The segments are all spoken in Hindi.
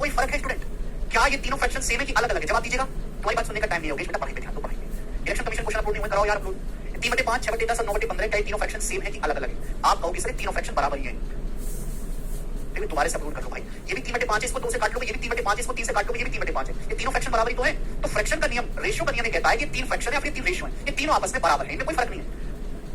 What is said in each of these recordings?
कोई फर्क है स्टूडेंट? क्या ये तीनों फ्रैक्शन सेम है कि अलग अलग है? जवाब दीजिएगा। तुम्हारी बात सुनने का टाइम नहीं होगा बेटा, पढ़ाई पे ध्यान दो, पढ़ाई पे। इलेक्शन कमीशन क्वेश्चन अपलोड नहीं हुए, कराओ यार अपलोड। 3/5, 6/10 और 9/15 क्या ये तीनों फ्रैक्शन सेम है कि अलग अलग है? आप कहोगे सर तीनों फ्रैक्शन बराबर ही है, लेकिन तुम्हारे से अपलोड कर लो भाई। ये भी 3/5 है, इसको 2 से काट लोगे, ये भी 3/5 है, इसको 3 से काट लोगे, ये भी 3/5 है। ये तीनों फ्रैक्शन बराबर ही तो है। तो फ्रैक्शन का नियम, रेशियो का नियम ये कहता है कि 3 फ्रैक्शन है या फिर 3 रेशियो है, ये तीनों आपस में बराबर है, इनमें कोई फर्क नहीं है।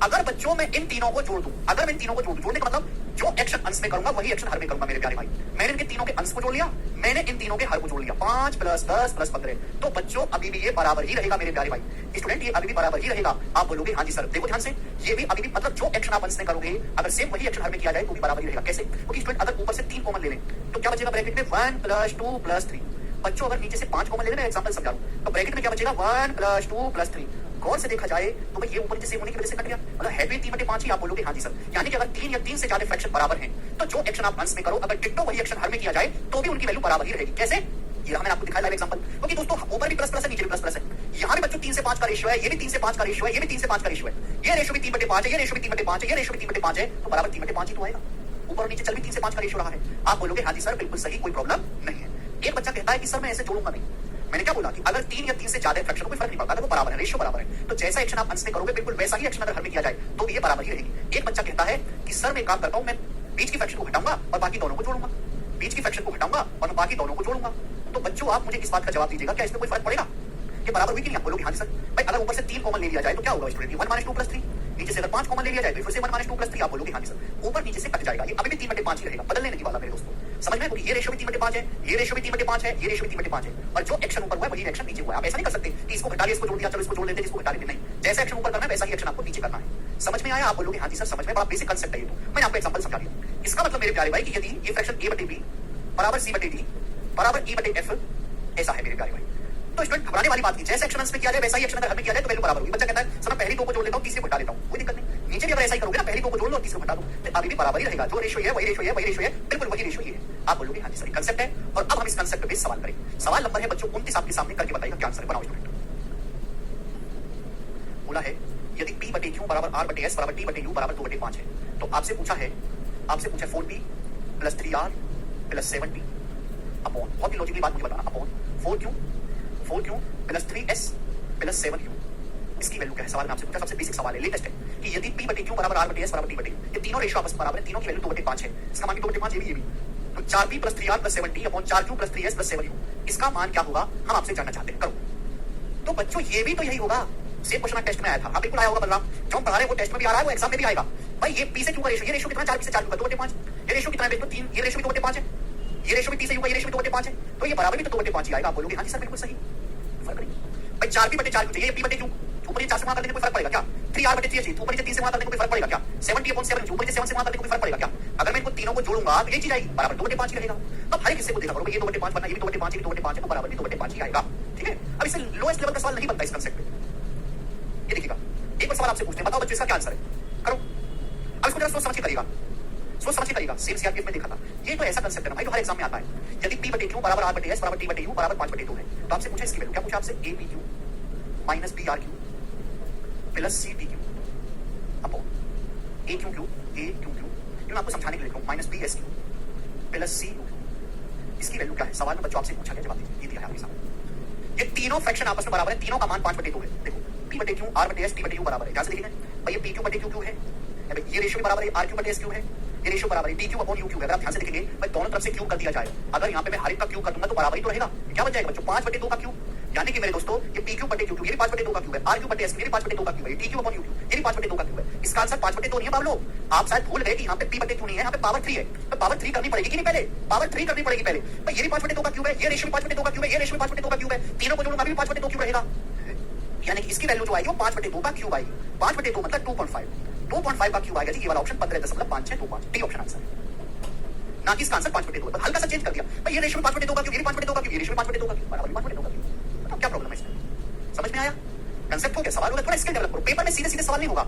अगर बच्चों में इन तीनों को जोड़ दूं, अगर मैं इन तीनों को जोड़ दूं, जोड़ने का मतलब जो एक्शन अंश में करूंगा वही एक्शन हर में करूंगा मेरे प्यारे भाई। मैंने इनके तीनों के अंश को जोड़ लिया, मैंने इन तीनों के हर को जोड़ लिया, 5 + 10 + 15। तो बच्चों अभी भी ये बराबर ही रहेगा मेरे प्यारे भाई। स्टूडेंट ये अभी भी बराबर ही रहेगा। आप बोलोगे हाँ जी सर, देखो ध्यान से, ये भी अभी भी मतलब जो एक्शन आप अंश में करोगे अगर सेम वही एक्शन हर में किया जाए तो भी बराबर ही रहेगा। कैसे? क्योंकि स्टूडेंट अगर ऊपर से 3 कॉमन ले लें तो क्या बचेगा ब्रैकेट में? 1 + 2 + 3। बच्चों अगर नीचे से 5 कॉमन ले लें, एग्जांपल समझा रहा हूं, तो ब्रैकेट में क्या बचेगा? 1 + 2 + 3। गौर से देखा जाए तो भाई ये ऊपर नीचे सेम होने की वजह से कट गया, मतलब है भी 3/5 ही। आप बोलोगे हाँ जी सर, यानी कि अगर 3 या 3 से ज्यादा फ्रैक्शन बराबर हैं तो जो एक्शन आप अंश में करो अगर डिट्टो वही एक्शन हर में किया जाए तो भी उनकी वैल्यू बराबर ही रहेगी। कैसे? ये मैंने आपको दिखाया लाइव एग्जांपल। क्योंकि दोस्तों ऊपर भी प्लस प्लस है, नीचे भी प्लस प्लस है। यहाँ भी बच्चों 3 से 5 का रेशियो है, ये भी 3 से 5 का रेशियो है, ये भी 3 से 5 का रेशियो है, ये रेशियो भी 3/5 है, ये रेशियो भी 3/5 है, ये रेशियो भी 3/5 है, तो बराबर 3/5 ही तो आएगा। ऊपर और नीचे चल भी 3 से 5 का रेशियो रहा है। आप बोलोगे हाँ जी सर बिल्कुल सही, कोई प्रॉब्लम नहीं है। एक बच्चा कहता है कि सर मैं ऐसे जोड़ूंगा नहीं। मैंने क्या बोला कि अगर 3 या 3 से ज्यादा फ्रैक्शन कोई फर्क नहीं पड़ता, अगर वो बराबर है, रेशियो बराबर है, तो जैसा एक्शन आप अंश में करोगे बिल्कुल वैसा ही एक्शन अगर हर में किया जाए तो भी ये बराबर ही रहेगी। एक बच्चा कहता है कि सर मैं काम करता हूं, मैं बीच की फ्रैक्शन को घटाऊंगा और बाकी दोनों को जोड़ूंगा, बीच की फ्रैक्शन को घटाऊंगा और बाकी दोनों को जोड़ूंगा। तो बच्चों आप मुझे इस बात का जवाब दीजिएगा, क्या इसमें कोई फर्क पड़ेगा? ये बराबर हुई कि नहीं? आप बोलोगे हाँ जी सर। भाई अगर ऊपर से 3 कॉमन ले लिया जाए तो क्या होगा स्टूडेंट? 1 - 2 + 3। नीचे से अगर 5 कॉमन ले लिया जाए तो फिर से 1 - 2 + 3। आप बोलोगे हाँ जी सर। ऊपर नीचे से कट जाएगा, ये अभी भी 3/5 ही रहेगा, बदलने नहीं वाला मेरे दोस्तों। समझ में? क्योंकि ये रेशियो भी 3/5 है, ये रेशियो भी 3/5 है, ये रेशियो भी 3/5 है, और जो एक्शन ऊपर हुआ है वही एक्शन नीचे हुआ है। आप ऐसा नहीं कर सकते कि इसको घटा लिया, इसको जोड़ दिया, चलो इसको जोड़ लेते हैं, इसको घटा लेते नहीं। जैसा एक्शन ऊपर करना है वैसा ही एक्शन आपको नीचे करना है। समझ में आया? आप बोलोगे हाँ जी सर समझ में, बड़ा बेसिक कांसेप्ट है ये। तो मैंने आपको एग्जांपल समझा दिया। इसका मतलब मेरे प्यारे भाई कि यदि ये फ्रैक्शन a/b बराबर c/d बराबर e/f ऐसा है मेरे प्यारे भाई, तो स्टूडेंट घबराने वाली बात नहीं। जैसे एक्शन अंश में किया जाए वैसा ही एक्शन अगर हर में किया जाए तो वैल्यू बराबर होगी। बच्चा कहता है सर मैं पहली 2 को जोड़ लेता हूं, तीसरे को हटा लेता हूं, कोई दिक्कत नहीं। नीचे भी अगर ऐसा ही करोगे ना, पहली 2 को जोड़ लो और तीसरे को हटा दो, तो अभी भी बराबर ही रहेगा। जो रेशियो है वही रेशियो है, वही रेशियो है, बिल्कुल वही रेशियो ही है। आप बोलोगे हाँ जी सर कांसेप्ट है। और अब हम इस कांसेप्ट पे सवाल करें। सवाल नंबर है बच्चों 29 आपके सामने, करके बताइएगा क्या आंसर है। बनाओ स्टूडेंट। बोला है यदि p/q बराबर r/s बराबर t/u बराबर 2/5 है, तो आपसे पूछा है 4p + 3r + 7t अपॉन, बहुत ही लॉजिकली बात मुझे बताना, अपॉन 4q + 3s + 7u। इसकी वैल्यू क्या है? सवाल में आपसे पूछा, सबसे बेसिक सवाल है, लेटेस्ट है कि यदि p/q बराबर r/s बराबर t/u, ये तीनों रेशियो आपस में बराबर है, तीनों की वैल्यू 2/5 है। इसका मान 2/5 ये भी, तो 4p + 3r + 7t upon 4q + 3s + 7u, इसका मान क्या होगा हम आपसे जानना चाहते हैं। करो। तो बच्चों ये भी तो यही होगा, सेम क्वेश्चन टेस्ट में आया था। हाँ बिल्कुल आया होगा बलराम, जो हम पढ़ा रहे हैं वो टेस्ट में भी आ रहा है, वो एग्जाम में भी आएगा। भाई ये p से q का रेशियो, ये रेशियो कितना? 4p से 4q का 2/5। ये रेशियो कितना है? 3। ये रेशियो भी 2/5 है, ये रेशियो भी t से u का, ये रेशियो भी 2/5 है, तो ये बराबर भी तो 2/5 ही आएगा। आप बोलोगे हाँ जी सर बिल्कुल सही, फर्क नहीं। भाई 4p/4q चाहिए, p/q ऊपर 4 से गुणा करने में कोई फर्क पड़ेगा क्या? 3r/3 चाहिए, ऊपर 3 से गुणा करने में कोई फर्क पड़ेगा क्या? 70/7 ऊपर 7 से गुणा करने में कोई फर्क पड़ेगा क्या? अगर मैं इनको तीनों को जोड़ूंगा तो ये चीज आएगी, बराबर 2/5 ही रहेगा। अब हर एक हिस्से को देखा करो, ये 2/5 बनना, ये भी 2/5, ये भी 2/5 है, तो बराबर भी 2/5 ही आएगा। ठीक है? अब इससे लोएस्ट लेवल का सवाल नहीं बनता इस कांसेप्ट पे। ये देखिएगा, एक बार सवाल आपसे पूछते हैं, बताओ बच्चों इसका क्या आंसर है? करो। अब इसको जरा सोच समझ के करिएगा, सोच समझ के करिएगा। सेम सीआरपीएफ में देखा था, ये तो ऐसा कांसेप्ट है ना भाई, तो हर एग्जाम में आता है। यदि p/q बराबर r/s बराबर t/u बराबर 5/2 है, तो आपसे पूछा इसकी वैल्यू क्या? पूछा आपसे apq - brq + ctq upon aqq ये मैं आपको समझाने के लिए लिख रहा हूं, -bsq + cu। इसकी वैल्यू क्या है? सवाल में बच्चों आपसे पूछा गया, जवाब दीजिए। ये दिया है आपके सामने। ये तीनों फ्रैक्शन आपस में बराबर है, तीनों का मान 5/2 है। देखो p/q r/s t/u बराबर है, ध्यान से देखिए भाई, ये pq/q है, ये रेशियो भी बराबर है, rq/s है, ये रेशियो बराबर है, dq/u है। अगर आप ध्यान से देखेंगे भाई दोनों तरफ से क्यूब कर दिया जाए, अगर यहाँ पे मैं हर एक का क्यूब कर दूंगा तो बराबर ही तो रहेगा। क्या बच जाएगा बच्चों? 5/2 का क्यूब, यानी कि मेरे दोस्तों ये pq/q ये भी 5/2 का क्यूब है, rq/s ये भी 5/2 का क्यूब है, dq/u ये भी 5/2 का क्यूब है। इसका आंसर 5/2 नहीं है बाबलो। आप शायद भूल गए कि यहाँ पे p/q नहीं है, यहाँ पे पावर 3 है, तो पावर 3 करनी पड़ेगी कि नहीं? पहले पावर 3 करनी पड़ेगी पहले। भाई ये भी 5/2 का क्यूब है, ये रेशियो 5/2 का क्यूब है, ये रेशियो 5/2 का क्यूब है, तीनों को जोड़ूंगा भी 5/2 क्यूब रहेगा। यानी कि इसकी वैल्यू जो आएगी वो 5/2 का क्यूब आएगी। 5/2 मतलब 2.5, 2.5 का क्यूब आएगा जी। ये वाला ऑप्शन 15.5625 डी ऑप्शन आंसर है, ना कि इसका आंसर 5/2। तो हल्का सा चेंज कर दिया भाई, ये रेशियो 5/2 का क्यूब, ये भी 5/2 का क्यूब, ये रेशियो 5/2 का क्यूब बराबर 5/2 का क्यूब। तो क्या प्रॉब्लम है इसमें? समझ में आया? कांसेप्ट हो गया, सवाल होगा, थोड़ा स्किल डेवलप करो। पेपर में सीधे सीधे सवाल नहीं होगा,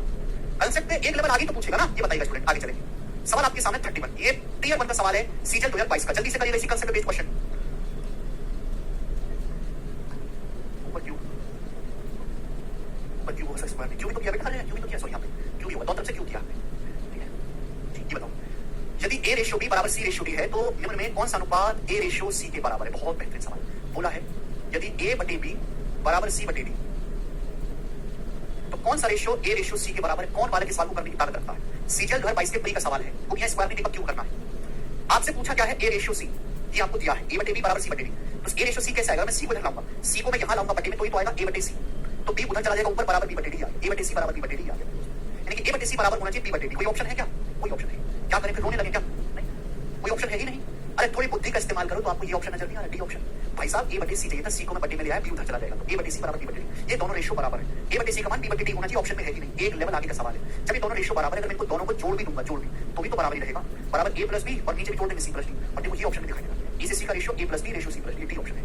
कांसेप्ट पे एक लेवल आगे तो पूछेगा ना। ये बताइएगा स्टूडेंट, आगे चलेंगे। सवाल आपके सामने 31, ये टीयर 1 का सवाल है, सीजन 2022 का। जल्दी से करिएगा इसी कांसेप्ट बेस्ड क्वेश्चन। ऊपर क्यों हो सकता है? क्यों भी तो किया बेटा, क्यों भी तो किया, सॉरी यहाँ पे क्यों भी हुआ, दोनों तरफ से क्यों किया? ठीक है, ये बताओ, यदि a रेशियो b बराबर सी रेशियो डी है तो निम्न में कौन सा अनुपात ए रेशियो सी के बराबर है? बहुत बेहतरीन सवाल बोला है। यदि ए बटे बी बराबर सी बटे डी तो कौन सा रेशियो ए रेशियो सी के बराबर है? कौन वाले के सवाल को करने की ताकत रखता है? सीजीएल 22 के प्री का सवाल है, वो यहाँ स्क्वायर नहीं क्यों करना है? आपसे पूछा क्या है? ए रेशियो सी, ये आपको दिया है ए बटे बी बराबर सी बटे डी। तो ए रेशियो सी कैसे आएगा? मैं सी को इधर लाऊंगा, सी को मैं यहाँ लाऊंगा बटे में, तो ये तो आएगा ए बटे सी, तो बी उधर चला जाएगा ऊपर बराबर बी बटे डी, ए बटे सी बराबर बी बटे डी आ गया। यानी कि ए बटे सी बराबर होना चाहिए बी बटे डी। कोई ऑप्शन है क्या? कोई ऑप्शन नहीं। क्या करें फिर? रोने लगे क्या? नहीं, कोई ऑप्शन है ही नहीं। अरे थोड़ी बुद्धि का इस्तेमाल करो तो आपको ये ऑप्शन नजर नहीं आ रहा, डी ऑप्शन। भाई साहब ए बटे सी चाहिए था, सी को मैं बटे में ले आया, बी उधर चला जाएगा, तो ए बटे सी बराबर बी बटे डी। ये दोनों रेशियो बराबर है, ए बटे सी का मान बी बटे डी होना चाहिए, ऑप्शन में है ही नहीं, एक लेवल आगे का सवाल है। जब ये दोनों रेशियो बराबर है, अगर मैं इनको दोनों को जोड़ भी दूंगा, जोड़ भी तो भी तो बराबर ही रहेगा, बराबर ए प्लस बी, और नीचे भी जोड़ देंगे सी प्लस डी, और देखो ये ऑप्शन में दिखाई देगा, ए से सी का ratio A plus B ratio C plus D, D option है।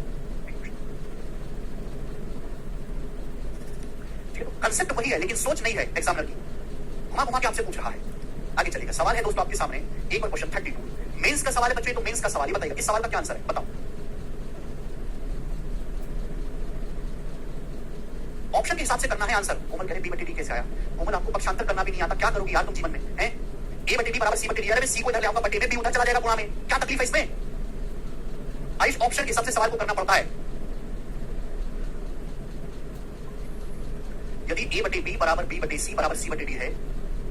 कंसेप्ट वही है लेकिन सोच नहीं है एग्जामिनर की, घुमा घुमा के आपसे पूछ रहा है। आगे चलेगा, सवाल है दोस्तों आपके सामने, एक और क्वेश्चन 32 मेंस का सवाल है बच्चों, तो मेंस का सवाल ही बताइएगा, इस सवाल का क्या आंसर है बताओ। ऑप्शन के हिसाब से करना है आंसर। कोमल कह रहे बी बटे डी कैसे आया? कोमल आपको पक्षांतर करना भी नहीं आता, क्या करोगी यार तुम जीवन में हैं? ए बटे डी बराबर सी बटे डी, अरे मैं सी को इधर ले आऊंगा बटे में, बी उधर चला जाएगा गुणा में, क्या तकलीफ है इसमें? आइस ऑप्शन के हिसाब से सवाल को करना पड़ता है। यदि ए बटे बी बराबर बी बटे सी बराबर सी बटे डी है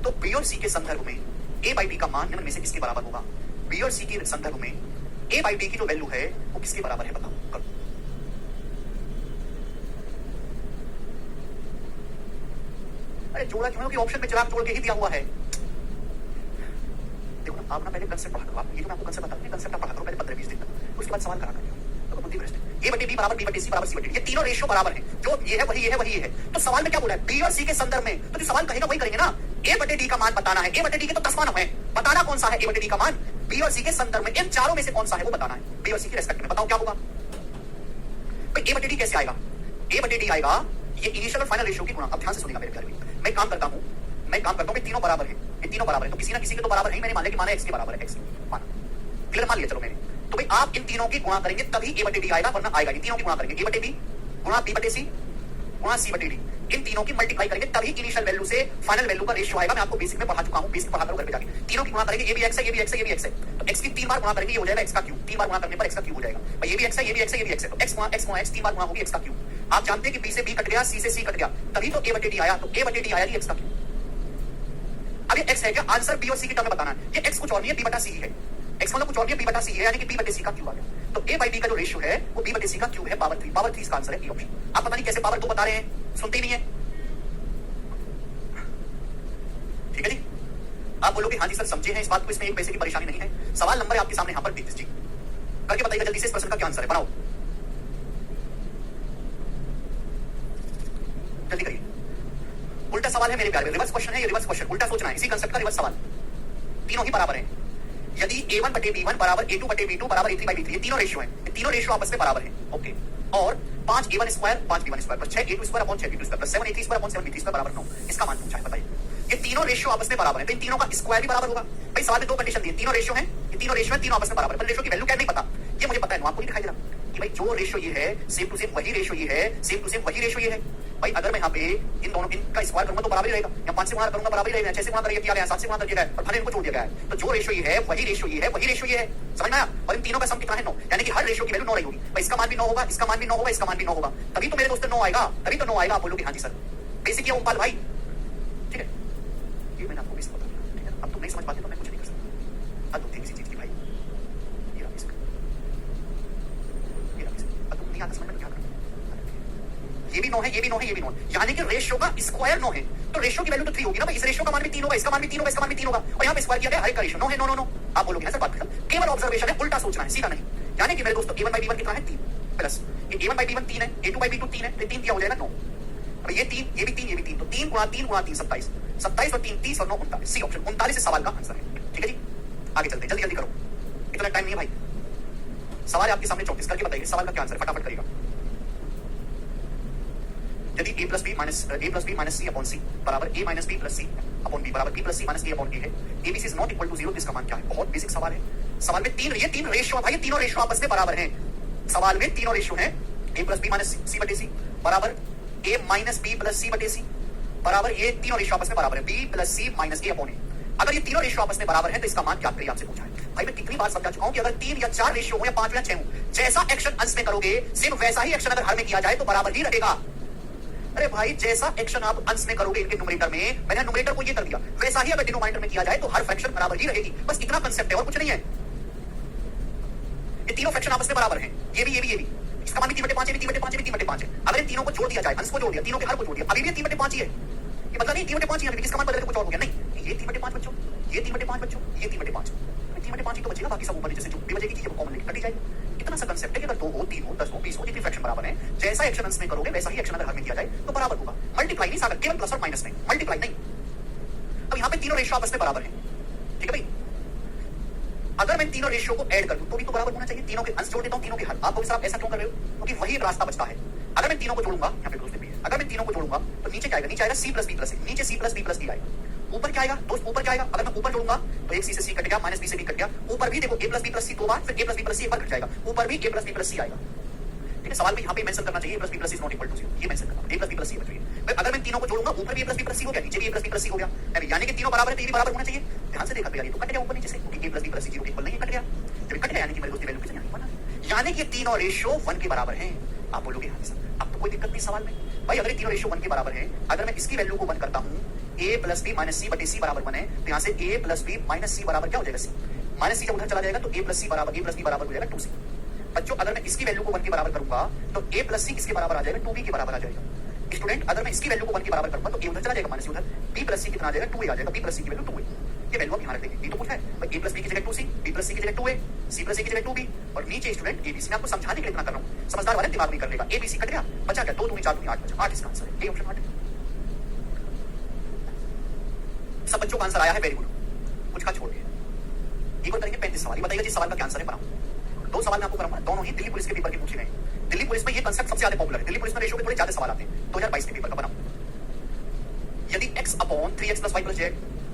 तो बी और सी के संदर्भ में ए बाई बी का मान निम्न में से किसके बराबर होगा? बी और सी के संदर्भ में ए बाई बी की जो वैल्यू है वो किसके बराबर है बताओ, करो। अरे जोड़ा क्यों? कि ऑप्शन में चिराग जोड़ के ही दिया हुआ है। देखो ना, आप ना पहले कंसेप्ट पढ़ा करो, आप ये तो मैं आपको कंसेप्ट बताऊं, कंसेप्ट पढ़ा करो पहले 15-20 दिन तक, उसके बाद सवाल करा करो। तो बुद्धि भ्रष्ट है। ए बटे बी बराबर बी बटे सी बराबर सी बटे डी, ये तीनों रेशियो बराबर है, जो ये है वही ये है वही ये है। तो सवाल में क्या बोला है? बी और सी के संदर्भ में, तो जो सवाल कहेगा वही करेंगे ना। ए बटे डी का मान बताना है, ए बटे डी के तो 10 मान है, बताना कौन सा है ए बटे डी का मान? बी और सी के संदर्भ में इन चारों में से कौन सा है वो बताना है, बी और सी के रेस्पेक्ट में। बताओ क्या होगा भाई? ए बटे डी कैसे आएगा? ए बटे डी आएगा ये इनिशियल और फाइनल रेशियो की गुणा। अब ध्यान से सुनिएगा मेरे प्यारे, मैं काम करता हूं तीनों बराबर है, ये तीनों बराबर है, तो किसी ना किसी के तो बराबर है, मैंने मान लिया कि माना एक्स के बराबर है, एक्स माना, क्लियर मान लिया चलो मैंने। तो भाई आप इन तीनों की गुणा करेंगे तभी ए बटे डी आएगा, वरना आएगा नहीं। तीनों की गुणा करेंगे, ए बटे बी गुणा बी बटे सी गुणा सी बटे डी, इन तीनों की मल्टीप्लाई करेंगे तभी इनिशियल वैल्यू से फाइनल वैल्यू का रेशियो आएगा। मैं आपको बेसिक में पढ़ा चुका हूं, बेसिक पढ़ा करो घर पे जाके। तीनों की गुणा करेंगे, ये भी एक्स है, ये भी एक्स है, ये भी एक्स है, तो एक्स की 3 बार गुणा करेंगे, ये हो जाएगा एक्स का क्यूब, 3 बार गुणा करने पर एक्स का क्यूब हो जाएगा। भाई ये भी एक्स है, ये भी एक्स है, ये भी एक्स है, तो एक्स गुणा एक्स 3 बार गुणा होगी एक्स का क्यूब। आप जानते हैं कि बी से बी कट गया, सी से सी कट गया, तभी तो ए बटे डी आया, तो ए बटे डी आया एक्स का क्यूब। अब ये x है क्या? आंसर बी और सी की टर्म में बताना है। ये x कुछ और नहीं है, बी बटा सी है, x मतलब कुछ और नहीं है, बी बटा सी है, यानी कि बी बटे सी का क्यूब आ गया। तो a बाई b का जो रेशियो है वो b बटे सी का क्यूब है, पावर 3 इसका आंसर है ए ऑप्शन। आप पता नहीं कैसे पावर 2 बता रहे हैं, सुनते नहीं है। ठीक है जी, आप बोलोगे हाँ जी सर समझे हैं इस बात को, इसमें एक पैसे की परेशानी नहीं है। सवाल नंबर है आपके सामने, यहां पर जी करके बताइएगा जल्दी से इस प्रश्न का क्या आंसर है, बनाओ जल्दी करिए। उल्टा सवाल है मेरे प्यारे, रिवर्स क्वेश्चन है ये, रिवर्स क्वेश्चन, उल्टा सोचना है, इसी कंसेप्ट का रिवर्स सवाल। तीनों ही बराबर हैं। यदि a1 बटे b1 बराबर a2 बटे b2 बराबर a3 बाई b3, ये तीनों रेशियो हैं, ये तीनों रेशियो आपस में बराबर हैं, ओके। और 5a1 square 5b1 square plus 6a2 square upon 6b2 square plus 7a3 square upon 7b3 square बराबर 9, इसका मान पूछा है, बताइए। ये तीनों रेशियो आपस में बराबर हैं, तो इन तीनों का स्क्वायर भी बराबर होगा। भाई सवाल में 2 कंडीशन दी, तीनों रेशियो हैं, ये तीनों रेशियो हैं, तीनों आपस में बराबर है, पर रेशियो की वैल्यू क्या नहीं पता, ये मुझे पता है, आपको नहीं दिखाई दे रहा कि भाई जो रेशियो ये है सेम टू सेम वही रेशियो ये है, सेम टू सेम वही रेशियो ये है। भाई अगर मैं यहाँ पे इन दोनों इनका स्क्वायर करूंगा तो बराबर ही रहेगा, या 5 से गुणा करूंगा बराबर ही रहेगा, 6 से गुणा करके किया गया, 7 से गुणा करके गया और फिर इनको छोड़ दिया गया है। तो जो रेशियो ये है वही रेशियो ये है, वही रेशियो ये है, समझ में आया? और इन तीनों का सम कितना है 9, यानी कि हर रेशियो की वैल्यू 9 रही होगी। भाई इसका मान भी 9 होगा, इसका मान भी 9 होगा, इसका मान भी 9 होगा, तभी तो मेरे दोस्तों 9 आएगा, तभी तो 9 आएगा। आप बोलोगे हाँ जी सर बेसिक किया उपाल भाई, ठीक है, ये मैंने आपको बेसिक बता दिया, ठीक है। अब तुम नहीं समझ पाते तो मैं कुछ नहीं कर सकता। अब तुम किसी चीज की भाई ये बेसिक, अब तुम नहीं आता समझ में क्या करना, ये भी 9 है, ये भी 9 है, ये भी 9 है, यानी कि रेशियो का स्क्वायर 9 है, तो रेशियो की वैल्यू तो 3 होगी ना भाई। इस रेशियो का मान भी 3 होगा, इसका मान भी 3 होगा, इसका मान भी 3 होगा, और यहाँ पे स्क्वायर किया गया, हर एक का रेशियो 9 है, 9 आप बोलोगे ना सर बात खत्म। केवल ऑब्जर्वेशन है, उल्टा सोचना है, सीधा नहीं। यानी कि मेरे दोस्तों a1 बाई b1 कितना है 3 प्लस ये a1 बाई b1 3 है, a2 बाई b2 3 है, तो 3 दिया हो जाएगा 9। अब ये 3, ये भी 3, ये भी 3, तो 3 गुणा 3 गुणा 3 27, 27 और 3 30 और 9 39, सी ऑप्शन 39 सवाल का आंसर है। ठीक है जी, आगे चलते हैं, जल्दी जल्दी करो, इतना टाइम नहीं है भाई। सवाल आपके सामने 34 करके बताइए सवाल का क्या आंसर, फटाफट करेगा। यदि a plus B minus C upon C बराबर a minus B plus C upon B बराबर b plus C minus a upon b है, abc is not equal to 0, इसका मान क्या है? बहुत बेसिक सवाल है। सवाल में ये तीन रेशियो भाई, तीनों रेशियो आपस में बराबर हैं। सवाल में तीनों रेशियो हैं, a प्लस बी माइनस सी बटे सी बराबर a माइनस बी प्लस सी बटे सी बराबर, ये तीनों रेशियो आपस में बराबर है, b plus C minus a upon a। अगर ये तीनों रेशियो आपस में बराबर है तो इसका मान ज्ञात करिए, आपसे पूछा है। भाई मैं कितनी बार समझा चुका हूं कि अगर 3 या 4 रेशियो हो या 5 या 6 हो, जैसा एक्शन अंश में करोगे सिर्फ वैसा ही एक्शन अगर हर में किया जाए तो बराबर ही रहेगा। अरे भाई जैसा एक्शन आप अंश में करोगे इनके न्यूमरेटर में, मैंने न्यूमरेटर को ये कर दिया, वैसा ही अगर डिनोमिनेटर में किया जाए तो हर फ्रैक्शन बराबर ही रहेगी। बस इतना कांसेप्ट है और कुछ नहीं है। ये तीनों फ्रैक्शन आपस में बराबर हैं, ये भी इसका मान भी 3/5 है, भी 3/5 है, भी 3/5 है। अगर इन तीनों को जोड़ दिया जाए, अंश को जोड़ दिया, तीनों के हर को जोड़ दिया, अभी भी 3/5 ही है। ये मतलब नहीं 3/5 ही है, इसका मान बदल के कुछ और हो गया नहीं। ये 3/5 बच्चों, ये 3/5 बच्चों, ये 3/5, 3/5 ही तो बचेगा, बाकी सब ऊपर नीचे से जो भी बचेगी चीजें कॉमन लेके कटी जाएगी। इतना सा कांसेप्ट है कि अगर 2 हो, 3 हो, 10 हो, 20 हो, जितनी फ्रैक्शन बराबर है, जैसा एक्शन अंश में करोगे वैसा ही एक्शन अगर हर में किया जाए तो बराबर होगा। मल्टीप्लाई नहीं सागर, केवल प्लस और माइनस नहीं, मल्टीप्लाई नहीं। अब यहाँ पे तीनों रेशियो आपस में बराबर है, ठीक है भाई। अगर मैं तीनों रेशियो को ऐड कर दूं तो भी तो बराबर होना चाहिए। तीनों के अंश जोड़ देता हूं, तीनों के हर। आप बोले सर आप ऐसा क्यों कर रहे हो? क्योंकि वही एक रास्ता बचता है। अगर मैं तीनों को जोड़ूंगा, यहाँ पे दोस्त भी है, अगर मैं तीनों को जोड़ूंगा तो नीचे क्या आएगा? नीचे आएगा c plus b plus a, नीचे c plus b plus d आएगा। ऊपर क्या आएगा दोस्त? ऊपर क्या आएगा? अगर मैं ऊपर जोड़ूंगा तो एक c से c कट गया, माइनस b से b कट गया। ऊपर भी देखो a plus b plus c 2 बार, फिर a plus b plus c एक बार कट जाएगा। ऊपर भी a plus b plus c आएगा। ठीक है, सवाल में यहाँ पे मेंशन करना चाहिए a plus b plus c is not equal to 0, ये मेंशन करना, a plus b plus c बच। अगर मैं तीनों को जोड़ूंगा ऊपर भी a plus b plus c हो गया, नीचे भी a plus b plus c हो गया, यानी कि तीनों बराबर है तो ये भी बराबर होना चाहिए। ध्यान से देखा तो यार ये तो कट गया ऊपर नीचे से, क्योंकि a plus b plus c 0 के इक्वल नहीं, कट गया। जब कट गया यानी कि मेरे दोस्त वैल्यू कितनी आई 1, यानी कि तीनों रेशियो 1 के बराबर हैं। आप बोलोगे हाँ सर, अब तो कोई दिक्कत नहीं सवाल में। भाई अगर तीनों रेशियो 1 के बराबर है, अगर मैं इसकी वैल्यू को 1 करता हूं, a plus b minus c बटे c बराबर 1 है, तो यहाँ से a plus b minus c बराबर क्या हो जाएगा? c माइनस c जब उधर चला जाएगा तो a प्लस c बराबर हो जाएगा 2c। बच्चों अगर मैं इसकी वैल्यू को 1 के बराबर करूंगा तो a प्लस c किसके बराबर आ जाएगा? 2b के बराबर आ जाएगा। स्टूडेंट अगर मैं इसकी वैल्यू को 1 के बराबर करूंगा तो a उधर चला जाएगा, माइनस उधर, b प्लस c कितना आ जाएगा? 2a आ जाएगा। b प्लस c की वैल्यू 2a, ये वैल्यू आप यहाँ रख देंगे। b तो कुछ है भाई, a प्लस b की जगह 2c, b प्लस c की जगह 2a, c प्लस c की जगह 2b, और नीचे स्टूडेंट abc। मैं आपको समझाने के लिए इतना कर रहा हूँ, समझदार वाले दिमाग में कर लेगा। abc कट गया, बचा क्या? 2 दूनी 4 दूनी 8 बचा, 8 इसका आंसर है, ए ऑप्शन 8। सब बच्चों का आंसर आया है, वेरी गुड। कुछ का छोड़ दिया। एक और करेंगे 35 सवाल। बताइएगा जिस सवाल का क्या आंसर है, बनाओ। 2 सवाल मैं आपको कराऊंगा, दोनों ही दिल्ली पुलिस के पेपर के पूछे गए। दिल्ली पुलिस में ये कांसेप्ट सबसे ज्यादा पॉपुलर है। दिल्ली पुलिस में रेशियो के थोड़े ज्यादा सवाल आते हैं। 2022 के पेपर का बनाओ। यदि x upon 3x plus y plus z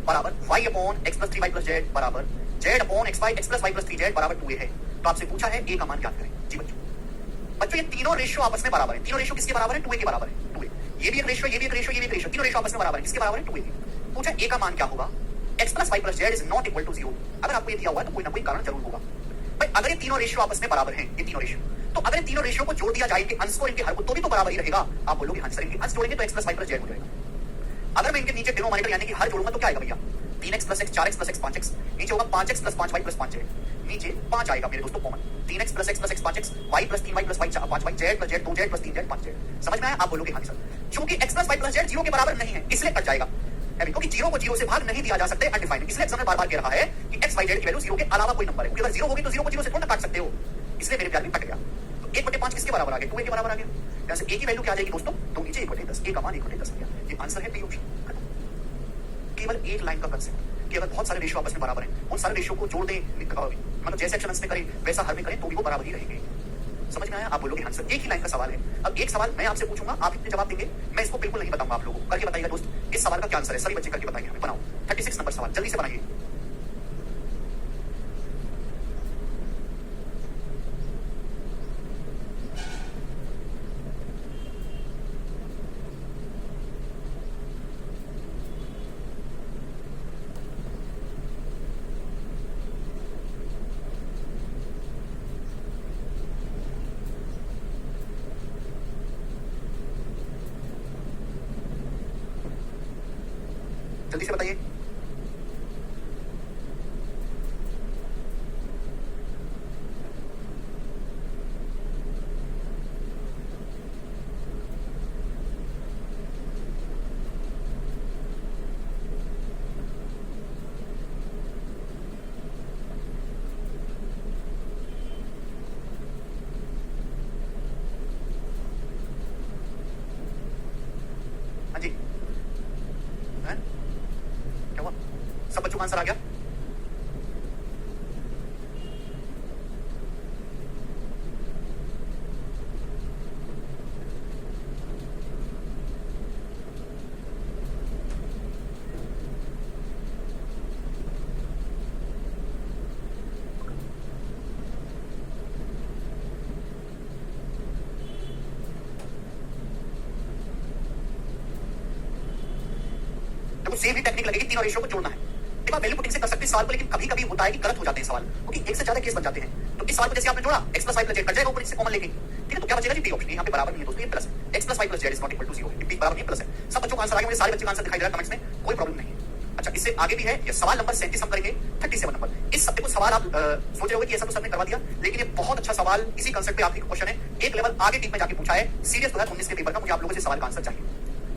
बराबर y upon x plus 3y plus z बराबर z upon x plus y plus 3z बराबर 2a है, तो आपसे पूछा है a का मान ज्ञात करें। जी बच्चों ये तीनों रेशियो आपस में बराबर है। तीनों रेशियो किसके बराबर है? 2a के बराबर है। 2a, ये भी एक रेशियो, ये भी एक रेशियो, ये भी एक रेशियो, तीनों रेशियो आपस में बराबर है। किसके बराबर है? 2a के। पूछा a का मान क्या होगा? x plus y plus z is not equal to 0। अगर आपको ये दिया हुआ है तो कोई ना कोई कारण जरूर होगा। भाई अगर ये तीनों रेशियो आपस में बराबर हैं, ये तीनों रेशियो, तो अगर इन तीनों रेशियो को जोड़ दिया जाए, इनके अंश को इनके हर को, तो भी तो बराबर ही रहेगा। आप बोलोगे हाँ सर, इनके अंश जोड़ेंगे तो x plus y plus z हो जाएगा। अगर मैं इनके नीचे डिनोमिनेटर यानी कि हर जोड़ूंगा तो क्या आएगा भैया? 3x plus x 4x plus x 5x, नीचे होगा 5x plus 5y plus 5z, नीचे 5 आएगा मेरे दोस्तों common. 3x plus x 5x, y plus 3y plus y 5y, z plus z 2z plus 3z 5z। समझ में आया? आप बोलोगे हाँ सर। चूंकि x plus y plus z 0 के बराबर नहीं है इसलिए कट जाएगा, क्योंकि 0 को 0 से भाग नहीं दिया जा सकते, अनडिफाइंड। इसलिए एग्जाम में बार-बार कह रहा है कि x y z की वैल्यू 0 के अलावा कोई नंबर है, क्योंकि अगर 0 होगी तो 0 को 0 से थोड़ा काट सकते हो। इसलिए मेरे प्यार में कट गया। तो 1/5 किसके बराबर आ गया? 2a के बराबर आ गया। यहां से a की वैल्यू क्या आ जाएगी दोस्तों? 2 नीचे 1/10, a का मान 1/10 आ गया। ये आंसर है बी ऑप्शन। केवल एक लाइन का कंसेप्ट कि अगर बहुत सारे रेशियो आपस में बराबर हैं, उन सारे रेशियो को जोड़ दें, मतलब जैसे एक्शन अंश में करें वैसा हर में करें तो भी वो बराबर ही रहेंगे। समझ में आया? आप बोलोगे आंसर। एक ही लाइन का सवाल है। अब एक सवाल मैं आपसे पूछूंगा, आप इतने जवाब देंगे, मैं इसको बिल्कुल नहीं बताऊंगा आप लोगों को। करके बताइएगा दोस्त, इस सवाल का क्या आंसर है? सभी बच्चे करके बताएंगे हमें। बनाओ 36 नंबर सवाल, जल्दी से बनाइए। जल्दी से बताइए। हाँ जी, हैं? क्या हुआ? सब बच्चों का आंसर आ गया? देखो सेम ही टेक्निक लगेगी, तीनों रेशियो को जोड़ना है। एक्टिव आप वैल्यू पुटिंग से कर सकते हैं सवाल को, लेकिन कभी कभी होता है कि गलत हो जाते हैं सवाल, क्योंकि एक से ज्यादा केस बन जाते हैं। तो इस सवाल को जैसे आपने जोड़ा x plus y plus z cut जाएगा ऊपर इससे कॉमन लेके, ठीक है, तो क्या बचेगा जी डी ऑप्शन, यहाँ पे बराबर नहीं है दोस्तों, ये प्लस है, x plus y plus z is not equal to 0, ये बराबर नहीं प्लस है। सब बच्चों का आंसर आ गया, मुझे सारे बच्चों का आंसर दिखाई दे रहा है कमेंट्स में, कोई प्रॉब्लम नहीं है। अच्छा, इससे आगे भी है, ये सवाल नंबर 37 हम करेंगे, 37 नंबर। इस सबके कुछ सवाल आप सोच रहे होंगे कि ऐसा तो सबने करवा दिया, लेकिन ये बहुत अच्छा सवाल इसी कांसेप्ट पे आपकी क्वेश्चन है, एक लेवल आगे टीम में जाके पूछा है, सीरियस 2019 के पेपर का, मुझे आप लोगों से सवाल का आंसर चाहिए।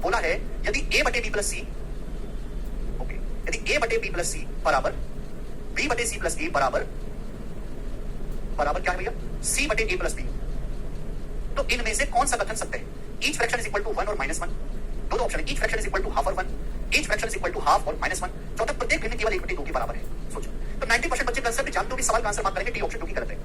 बोला है यदि a बटे b प्लस c, ओके, यदि a बटे b प्लस c बराबर b बटे c प्लस a बराबर क्या है भैया, c बटे a प्लस b, तो इनमें से कौन सा कथन सत्य है? Each fraction is equal to 1 और -1, दो ऑप्शन है, each fraction is equal to half और 1, each fraction is equal to half और -1, चौथा प्रत्येक भिन्न केवल 1/2 के बराबर है। सोचो, तो 90% बच्चे कंसेप्ट जानते हो कि सवाल का आंसर मार्क करेंगे, डी ऑप्शन 2 की गलत है।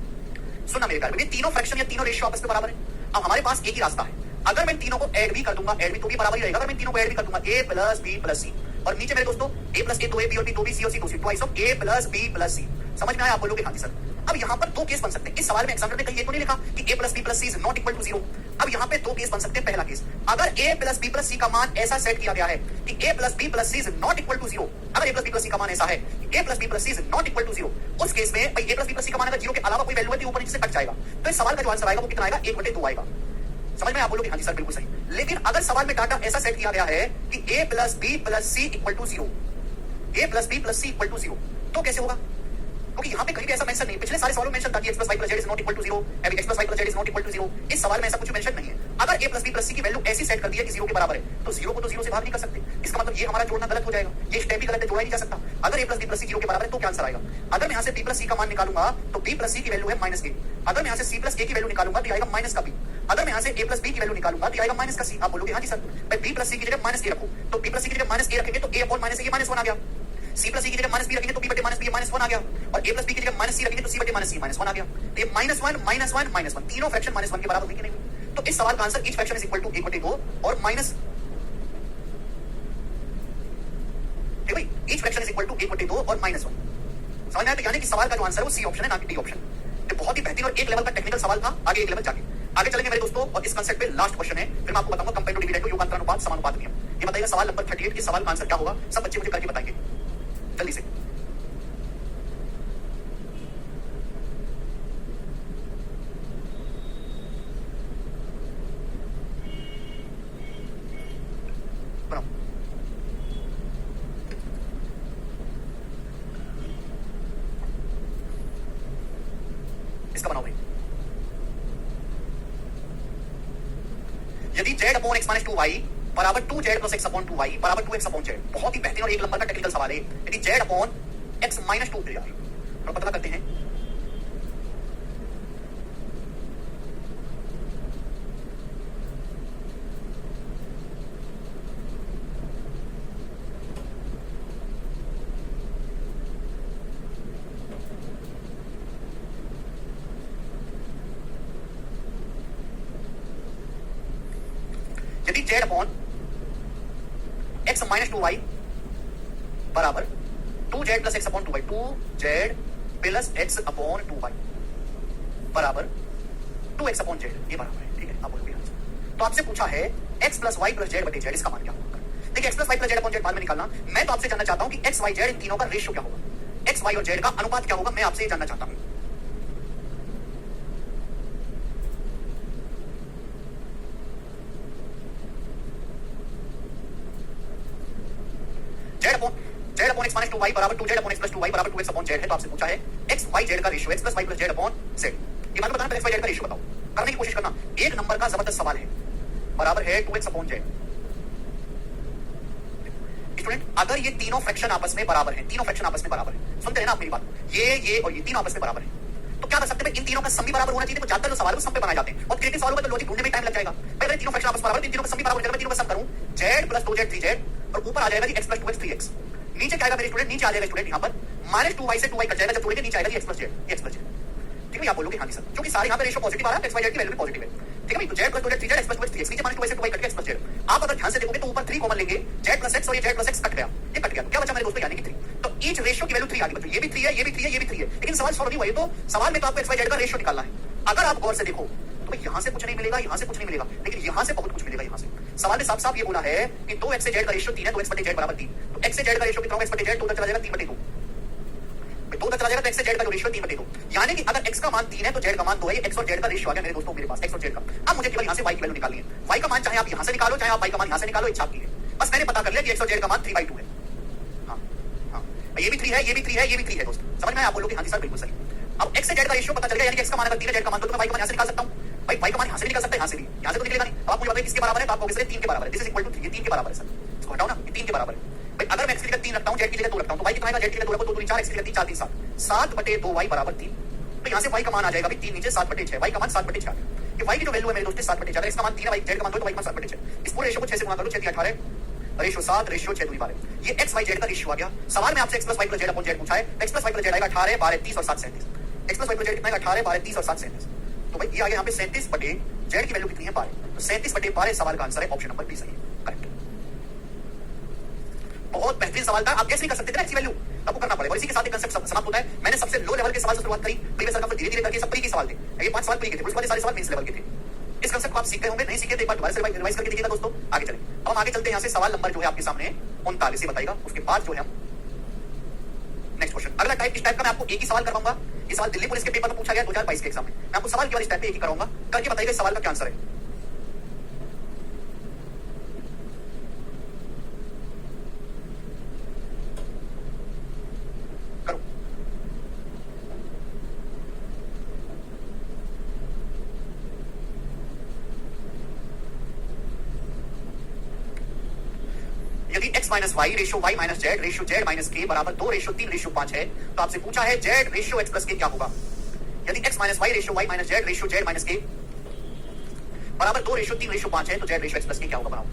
सुनना मेरे प्यारे, तीनों फ्रैक्शन या तीनों रेशियो आपस में बराबर है। अब हमारे पास एक ही रास्ता है, अगर मैं तीनों को ऐड भी कर दूंगा, ऐड भी तो भी बराबर ही रहेगा, अगर मैं तीनों को ऐड भी कर दूंगा a plus b plus c, और नीचे मेरे दोस्तों a plus a 2a b और b 2b c और c 2c, twice of a plus b plus c। समझ में आया? आप बोलोगे हाँ जी सर। अब यहाँ पर दो केस बन सकते हैं, इस सवाल में एग्जामिनर ने कहीं ये तो नहीं लिखा कि a plus b plus c is not equal to 0। अब यहाँ पे दो केस बन सकते हैं। पहला केस, अगर a plus b plus c का मान ऐसा सेट किया गया है कि a plus b plus c is not equal to 0, अगर a plus b plus c का मान ऐसा है कि a plus b plus c is not equal to 0, उस केस में भाई a plus b plus c का मान अगर 0 के अलावा कोई वैल्यू है तो ऊपर नीचे से कट जाएगा, तो इस सवाल का जो आंसर आएगा वो कितना आएगा, 1/2 आएगा। समझ में? आप बोलोगे हाँ जी सर बिल्कुल सही। लेकिन अगर सवाल में डाटा ऐसा सेट किया गया है कि a plus b plus c इक्वल to 0, a plus b plus c इक्वल टू 0, तो कैसे होगा? क्योंकि यहाँ पे कहीं भी ऐसा मेंशन नहीं, पिछले सारे सवालों में मेंशन था कि x plus y plus z is not equal to 0, अभी x plus y plus z is not equal to 0। इस सवाल में ऐसा कुछ मेंशन नहीं है। अगर a plus b plus c की वैल्यू ऐसी सेट कर दी है कि 0 के बराबर है, तो 0 को तो 0 से बाहर नहीं कर सकते, इसका मतलब ये हमारा जोड़ना गलत हो जाएगा, ये स्टेप भी गलत है, जोड़ा ही नहीं जा सकता। अगर a plus b plus c 0 के बराबर है तो क्या आंसर आएगा? अगर मैं यहाँ से b प्लस c का मान निकालूंगा तो b प्लस c की वैल्यू है माइनस a, अगर मैं यहाँ से c प्लस a की वैल्यू निकालूंगा तो आएगा माइनस का b, अगर मैं यहाँ से a प्लस b की वैल्यू निकालूंगा तो आएगा माइनस का c। आप बोलोगे हाँ जी सर, भाई b प्लस c की जगह माइनस a रखो, तो b प्लस c की जगह माइनस a रखेंगे तो a upon minus a minus 1 आ गया, c प्लस c की जगह माइनस b रखेंगे तो b बटे माइनस b माइनस 1 आ गया, और a प्लस b की जगह माइनस c रखेंगे तो c बटे माइनस c माइनस 1 आ गया। तो ये माइनस 1 माइनस 1 माइनस 1 तीनों फ्रैक्शन माइनस 1 के बराबर हुई कि नहीं? तो इस सवाल का answer each fraction is equal to 1/2 और माइनस, ठीक है भाई, each fraction is equal to 1/2 और माइनस 1। समझ में आया? तो यानी कि सवाल का जो आंसर है वो सी ऑप्शन है, ना कि डी ऑप्शन। ये बहुत ही बेहतरीन और एक लेवल का टेक्निकल सवाल था। आगे एक लेवल जाके आगे चलेंगे मेरे दोस्तों, और इस कांसेप्ट पे लास्ट क्वेश्चन है, फिर मैं आपको बताऊंगा कंपेरेटिव डिविडेंड योगांतरानुपात समानुपात नियम। ये बताइएगा सवाल नंबर 38 के सवाल का आंसर क्या होगा, सब बच्चे मुझे करके बताएंगे जल्दी से। बनाओ इसका, बनाओ भाई। यदि z upon x minus 2y बराबर 2z plus x upon 2y बराबर 2x अपॉन z, बहुत ही बेहतरीन और एक नंबर का टेक्निकल सवाल है। यदि z अपॉन x माइनस 2, यार हम पता करते हैं, यदि z upon x minus 2y बराबर 2z plus x upon 2y, 2z plus x upon 2y बराबर 2x अपॉन z, ये बराबर है, ठीक है। आप बोलोगे तो आपसे पूछा है x plus y plus z बटे जेड, इसका मान क्या होगा? देखिए x plus y plus z upon z बाद में निकालना, मैं तो आपसे जानना चाहता हूं कि x y z इन तीनों का रेशियो क्या होगा, x y और z का अनुपात क्या होगा, मैं आपसे ये जानना चाहता हूं। z upon x minus 2y बराबर 2z upon x plus 2y बराबर 2x अपॉन z है, तो आपसे पूछा है x y z का ratio, x plus y plus z upon z। ये बात बताना, x y z का रेशियो बताओ, करने की कोशिश करना। एक नंबर का जबरदस्त सवाल है, बराबर है 2x अपॉन z। स्टूडेंट, अगर ये तीनों फ्रैक्शन आपस में बराबर हैं, तीनों फ्रैक्शन आपस में बराबर हैं, सुनते हैं ना आप मेरी बात, ये और ये तीनों आपस में बराबर हैं, तो क्या कर सकते हैं? इन तीनों का सम भी बराबर होना चाहिए। तो ज्यादातर जो सवाल है वो सम पे बनाए जाते हैं, और क्रिएटिव सवालों में तो लॉजिक ढूंढने में टाइम लग जाएगा। भाई अगर तीनों फ्रैक्शन आपस में बराबर, तीनों का सम भी बराबर हो जाएगा, तीनों का सम करूं z प्लस 2z 3z, और ऊपर आ जाएगा जी x प्लस 2x 3x, नीचे क्या आएगा मेरे स्टूडेंट, नीचे आ जाएगा स्टूडेंट यहाँ पर माइनस 2y से 2y कट जाएगा, जब जोड़ेंगे नीचे आएगा x plus z, x plus z, ठीक है। आप बोलोगे हाँ जी सर, क्योंकि सारे यहाँ पे रेशियो पॉजिटिव आ रहा है, x y z की वैल्यू भी पॉजिटिव है, ठीक है भाई। तो z plus 2z 3z x plus 2x 3x, नीचे माइनस 2y से 2y कट के x प्लस z। आप अगर ध्यान से देखोगे तो ऊपर 3 कॉमन लेंगे, z प्लस x और ये z प्लस x कट गया, ये कट गया, तो क्या बचा मेरे दोस्तों, यानी कि 3। तो ईच रेशियो की वैल्यू 3 आ गई बच्चों, ये भी 3 है, ये भी 3 है, ये भी 3 है, लेकिन सवाल सॉल्व नहीं हुआ। ये तो सवाल में तो आपको x y z का रेशियो निकालना है। अगर आप गौर से देखो तो भाई यहां से कुछ नहीं मिलेगा, यहां से कुछ नहीं मिलेगा, लेकिन यहां से बहुत कुछ मिलेगा। यहां से सवाल में साफ साफ ये बोला है कि 2x से z का रेशियो 3 है, 2x बटे z बराबर 3। तो x से z का रेशियो कितना होगा, x बटे z, 2 उधर चला जाएगा 3 बटे 2, 2 उधर चला जाएगा, तो x से z का जो रेशियो 3 बटे 2, यानी कि अगर x का मान 3 है तो z का मान 2 है। ये x और z का रेशियो आ गया मेरे दोस्तों मेरे पास, x और z का। अब मुझे केवल यहां से y की वैल्यू निकालनी है। y का मान चाहे आप यहां से निकालो, चाहे आप y का मान यहां से निकालो, इच्छा आपकी है। बस मैंने पता कर लिया कि x और z का मान 3/2 है। ये भी 3 है, ये भी 3 है, ये भी 3 है दोस्त, समझ में आया? आप बोलोगे हाँ जी सर बिल्कुल सही। अब x से z का रेशियो पता चल गया, यानी कि x का मान अगर 3 है, z का मान 2, तो मैं y का मान यहां से निकाल सकता हूं। भाई y का मान यहां से निकल सकता है, यहां से भी, यहां से तो निकलेगा नहीं। अब आप मुझे बताइए किसके बराबर है, तो आप कहोगे सर 3 के बराबर है। दिस इज इक्वल टू 3, ये 3 के बराबर है सर। इसको हटाओ ना, ये 3 के बराबर है। भाई अगर मैं x की जगह 3 रखता हूं, z की जगह 2 रखता हूं, तो y कितना आएगा, z की जगह 2 रखो, 2 2 4, x की जगह 3 4 3 7, 7 बटे 2 y बराबर 3। तो यहां से y का मान आ जाएगा भाई 3 नीचे 7 बटे 6, y का मान 7 बटे 6। ये y की जो वैल्यू है मेरे दोस्त 7 बटे 6, अगर इसका मान 3 है, z का मान 2 है, तो y का मान 7 बटे 6। इस पूरे रेशियो को 6 से गुणा करो, 6 3 18, रेशियो 7, रेशियो 6 2 12। ये x y z का रेशियो आ गया। सवाल में आपसे x plus y plus z upon z पूछा है। x plus y plus z आएगा 18 12 30 और 7 37। x plus y plus z कितना आएगा, 18 12 30 और 7 37। तो भाई ये आ गया यहाँ पे 37 बटे z की वैल्यू कितनी है, 12। तो 37 बटे 12 सवाल का आंसर है ऑप्शन नंबर बी सही है, करेक्ट। बहुत बेहतरीन सवाल था। आप गैस नहीं कर सकते थे इसकी वैल्यू, आपको करना पड़ेगा। इसी के साथ एक कांसेप्ट समाप्त होता है। मैंने सबसे लो लेवल के सवाल से शुरुआत करी, प्रीवियस सर का, धीरे धीरे करके सब प्री के सवाल थे। ये 5 सवाल प्री के थे, उसके बाद सारे सवाल मेंस लेवल के थे। इस कांसेप्ट को आप सीख गए होंगे, नहीं सीखे तो एक बार दोबारा से रिवाइज करके देखिएगा दोस्तों। आगे चलें। अब हम आगे चलते हैं यहाँ से, सवाल नंबर जो है आपके सामने 39 बताइएगा। उसके बाद जो है हम नेक्स्ट क्वेश्चन, अगला टाइप, इस टाइप का मैं आपको एक ही सवाल करवाऊंगा। ये सवाल दिल्ली पुलिस के पेपर में पूछा गया 2022 के एग्जाम में। मैं आपको सवाल केवल इस टाइप पे एक ही कराऊंगा, करके बताइएगा इस सवाल का क्या आंसर है। करो। यदि x minus y ratio y minus z ratio z minus के बराबर 2 रेशियो 3 रेशियो 5 है, तो आपसे पूछा है जेड रेशियो x प्लस के क्या होगा। यदि x minus y ratio y minus z ratio z minus के बराबर 2 रेशियो 3 रेशियो 5 है, तो जेड रेशियो x प्लस के क्या होगा, बनाओ।